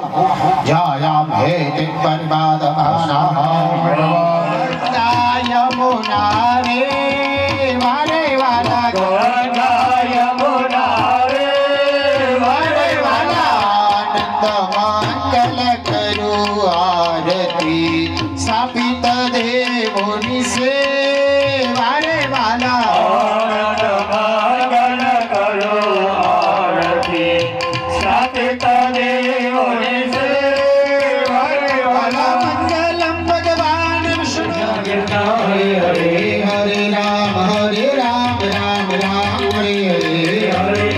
Speaker 3: જાયામ હે તે પરમાદ ભાના યમુના રે વારે વાલા યમુના રે વારે વાલા આનંદ મંગલ કરું આરતી સ્થાપિત દેવોની સે વારે વાલા મંગલ કરો આરતી સ્થાપિત દેવોની સે વારે વાલા મંગલમ ભગવાન વિષ્ણુ હરે હરે હરે રામ રામ રામ હરે હરે હરે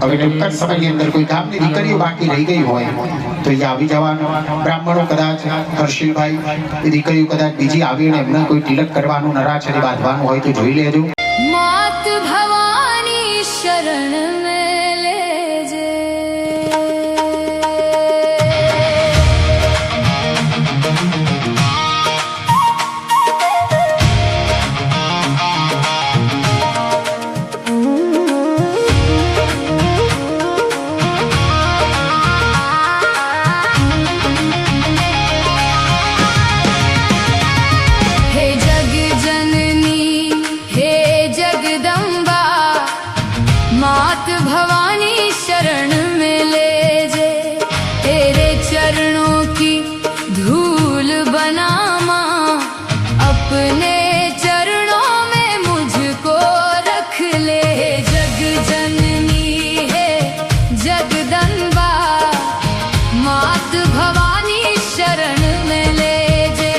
Speaker 3: હવે ટૂંક જ સમયની અંદર કોઈ ગામની દીકરીઓ બાકી રહી ગઈ હોય તો એ આવી જવાનું બ્રાહ્મણો કદાચ હર્ષિલભાઈ એ દીકરીઓ કદાચ બીજી આવીને એમને કોઈ તિલક કરવાનું નરાછરી બાંધવાનું હોય તો જોઈ લેજો
Speaker 1: मात भवानी शरण में लेजे हे जग जननी हे जगदम्बा मात भवानी शरण में लेजे तेरे चरणों की धूल बना मां अपने चरणों में मुझको रख ले जग जननी है जगदम्बा मात भवानी शरण में लेजे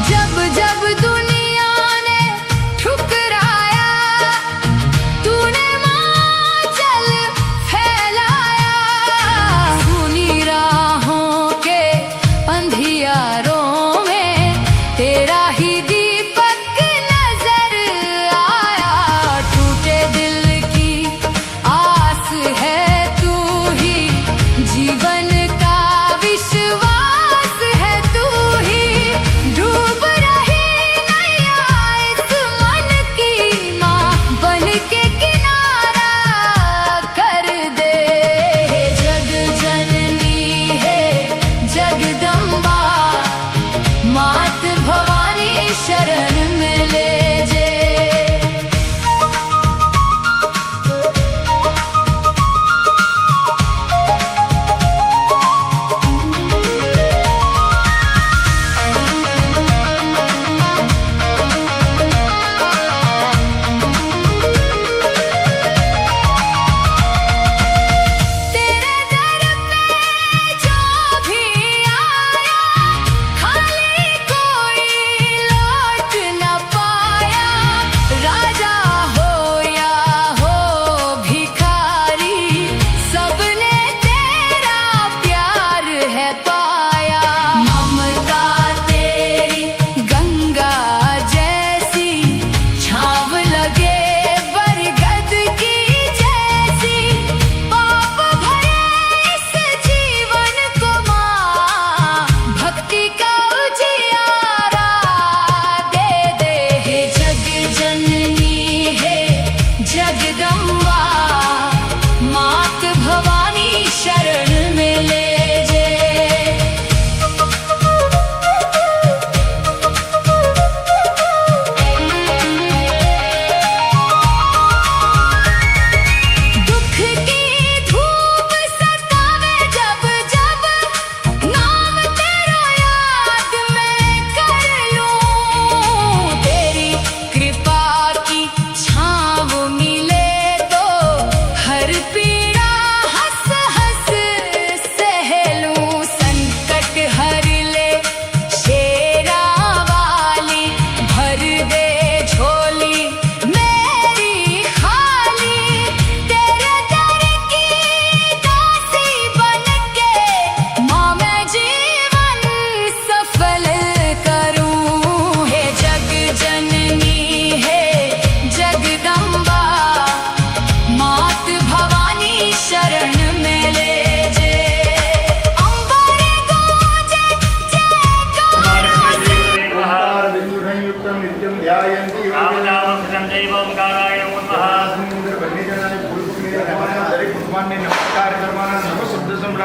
Speaker 1: जब जब दुनिया ने ठुकराया तूने मां चल फैलाया सुनी राहों के अंधियारों में तेरा ही दीपक नजर आया टूटे दिल की आस है तू ही जीवन का विश्वास है तू ही डूब रही नैया इस मन की माँ बन के किनारा कर दे जग जननी है जगदम्बा मात भवानी शरण में लेजे तेरे दर पे जो भी आया खाली कोई लौट न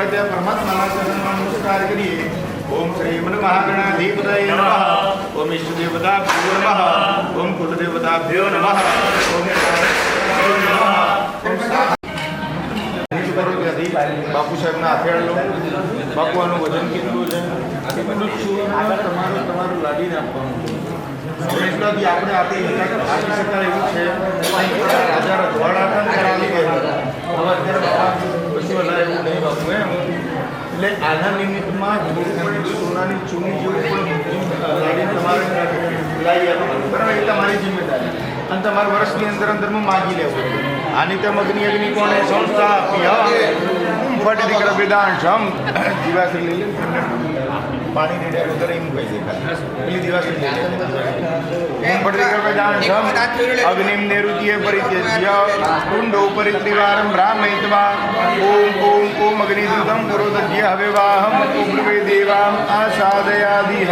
Speaker 5: હોય ત્યાં પરમાત્માના ચરણમાં નમસ્કાર કરીએ. ઓમ શ્રી મહાગણાધિપતયે નમઃ. ઓમ ઇષ્ટદેવતાભ્યો નમઃ. ઓમ કુલદેવતાભ્યો નમઃ. ઓમ બાપુ સાહેબના હાથેળ લો. બાપુ આનું વજન કેટલું છે એ બધું તમારું લાદીને આપવાનું છે. એટલાથી આપણે આપી શકાય એવું છે. રાજા રજવાડા હતા ને કરાવી ગયા. હવે અત્યારે બાપા પછી બધા એવું નહીં બાપુ એમ. એટલે આના નિમિત્તમાં થોડું પણ સોનાની ચૂની જેવું પણ લાડીને તમારે લાવી આપવાનું બરાબર. એ તમારી જિમ્મેદારી અને તમારે વર્ષની અંદરમાં માગી લેવું. આની તો અગ્નિ કોણે સંસ્થા ફટ દીકરા વેદાંત જમ દિવાસી લઈ લે પાણી રેડ્યા વગર એમ કહી દેખાય પેલી દિવાસી લઈ લે ફટ દીકરા વેદાંત જમ અગ્નિમ નેરુતીય પરિત્યજ્ય કુંડો પરિત્રિવારમ બ્રાહ્મયિત્વા ઓમ ઓમ ઓમ અગ્નિદૂતમ પુરોદજ્ય હવે વાહમ ઉબ્રવે દેવામ આસાદયાદિહ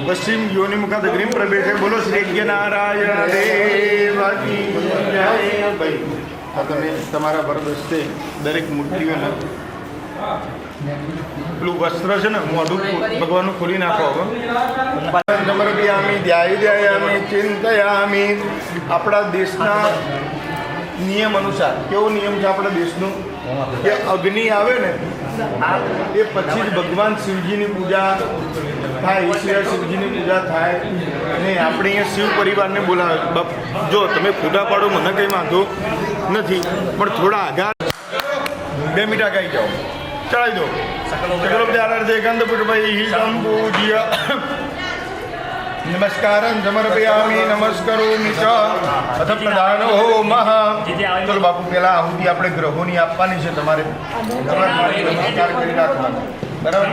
Speaker 5: પશ્ચિમ યોનિ મુખાત અગ્નિમ પ્રવેશે. બોલો શ્રી યજ્ઞ નારાયણ દેવ કી જય. ભાઈ આ તમે તમારા વરદસ્તે દરેક મૂર્તિઓને પેલું વસ્ત્ર છે ને મોઢું ભગવાનનું ખોલી નાખો. હવે સમર્પયામિ ધ્યાયામિ ચિંતયામિ. આપણા દેશના નિયમ અનુસાર કેવો નિયમ છે આપણા દેશનો કે અગ્નિ આવે ને એ પછી જ ભગવાન શિવજીની પૂજા થાય. ઈશ્વર શિવજીની પૂજા થાય અને આપણે અહીંયા શિવ પરિવારને બોલાવે. જો તમે ફોટા પાડો મને કંઈ વાંધો નથી પણ થોડા આઘાત 2 મીઠા ગાઈ જાઓ ચડાવી દો. સકલોપચારાર્થે ગંધપુટભાઈ સંપૂજ્ય નમસ્કારં સમર્પયામિ નમસ્કરોમિ ચ અથ પ્રધાનો મહ. ચલો બાપુ પહેલા આહુતિ આપણે ગ્રહોની આપવાની છે. તમારે નમસ્કાર કરી રાખવાનો બરાબર.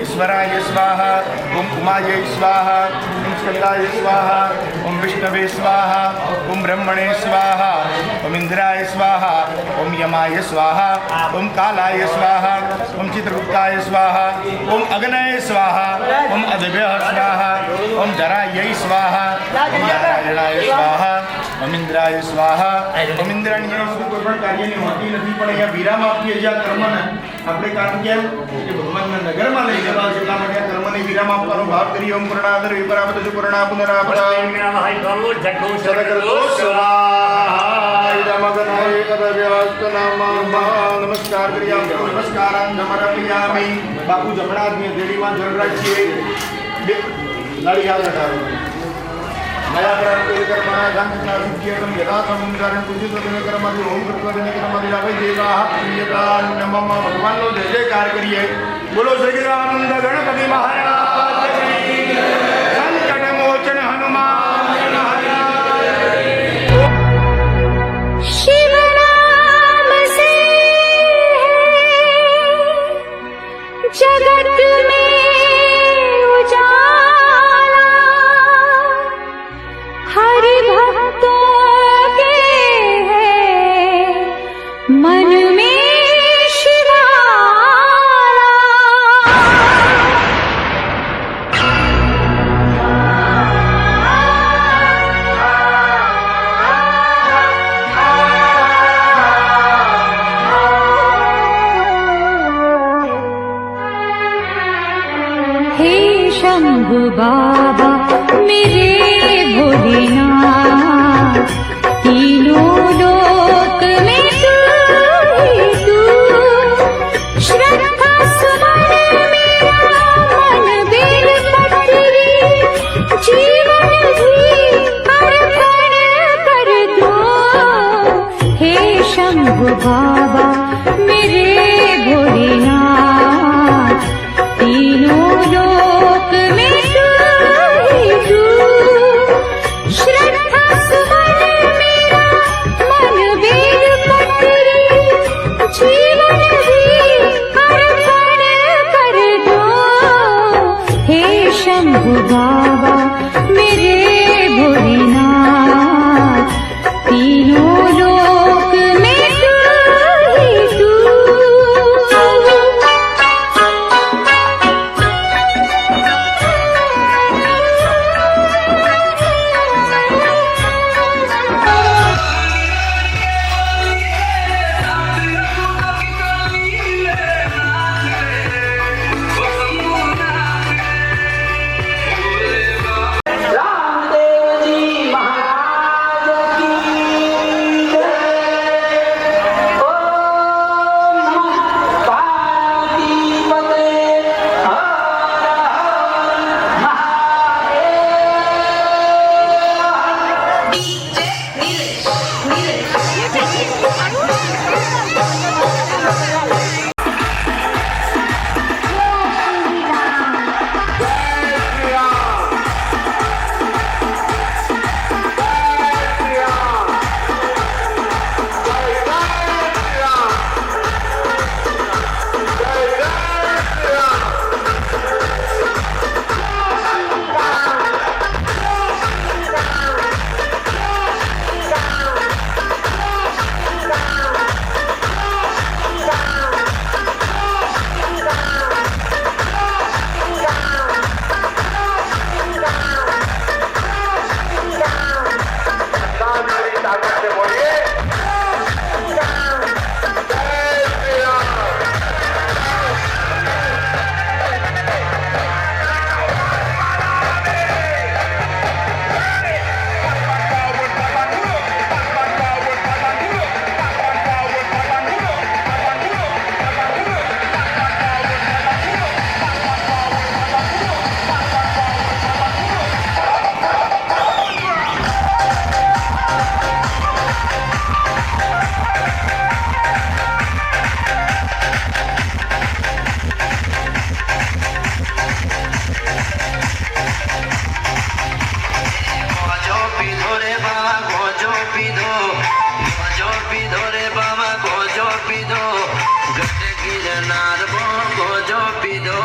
Speaker 5: ઈશ્વરાય સ્વાહા. ઓમ ઉમાય સ્વાહા. ઓમ સ્કંદાય સ્વાહા. ઓમ વિષ્ણવે સ્વાહા. ઓમ બ્રહ્મણે સ્વાહા. ઓમ ઇન્દ્રાય સ્વાહા. ઓમ યમાય સ્વાહા. ઓમ કાલાય સ્વાહા. ઓમ ચિત્રગુપ્તાય સ્વાહા. ઓમ અગ્નય સ્વાહા. ઓમ અદભ્ય સ્વાહા. ઓમ ધરાય સ્વાહા. ઓમ નારાયણાય સ્વાહા. ઓમ ઇન્દ્રાય સ્વાહા. ઓમ ઇન્દ્રાણ્ય કોઈ પણ કાર્યની હોતી નથી પણ અહીંયા વિરામ આપીએ છીએ આ કર્મને આપણે. કારણ કેમ કે ભગવાનના નગરમાં લઈ જવા છે એટલા માટે આ કર્મને વિરામ આપવાનો ભાવ કરી. ઓમ પૂર્ણાદર વિપરાવત પૂર્ણા પુનરાપરાય નમસ્કાર કરી આપો. નમસ્કારાન સમર્પયામિ. બાપુ જમણા હાથની દેડીમાં જળ રાખીએ. લાડી હાથ લગાવો. નયા પ્રાણ કોઈ કર્મના ગાંધના વિદ્યમ યથા સમુદ્રન પૂજિત તેને કર્મથી ઓમ કૃત્વ તેને કર્મથી લાભ દેવા પ્રિયતા નમઃ. ભગવાનનો જય જયકાર કરીએ. બોલો શ્રી આનંદ ગણપતિ મહારાજ કી જય. સંકટ મોચન હનુમાન મહારાજ.
Speaker 1: शिव नाम से जगत में उजाला, हर भक्तों के मन में शिवाला. हे शंभु बाबा मेरे भोलेनाथ, तीनों लोक में तू ही तू. श्रद्धा सुमन मेरा मन बेल पत्री, जीवन भी अर्पण कर दो. हे शंभु बाबा मेरे भोलेनाथ, तीनों लोक में तू ही तू. श्रद्धा सुमन मेरा मन बेल पत्री, जीवन भी अर्पण कर दो. हे शंभु बाबा मेरे भोलेनाथ, तीनों लोक में तू ही
Speaker 6: પીનાર ભોગો જો પીધો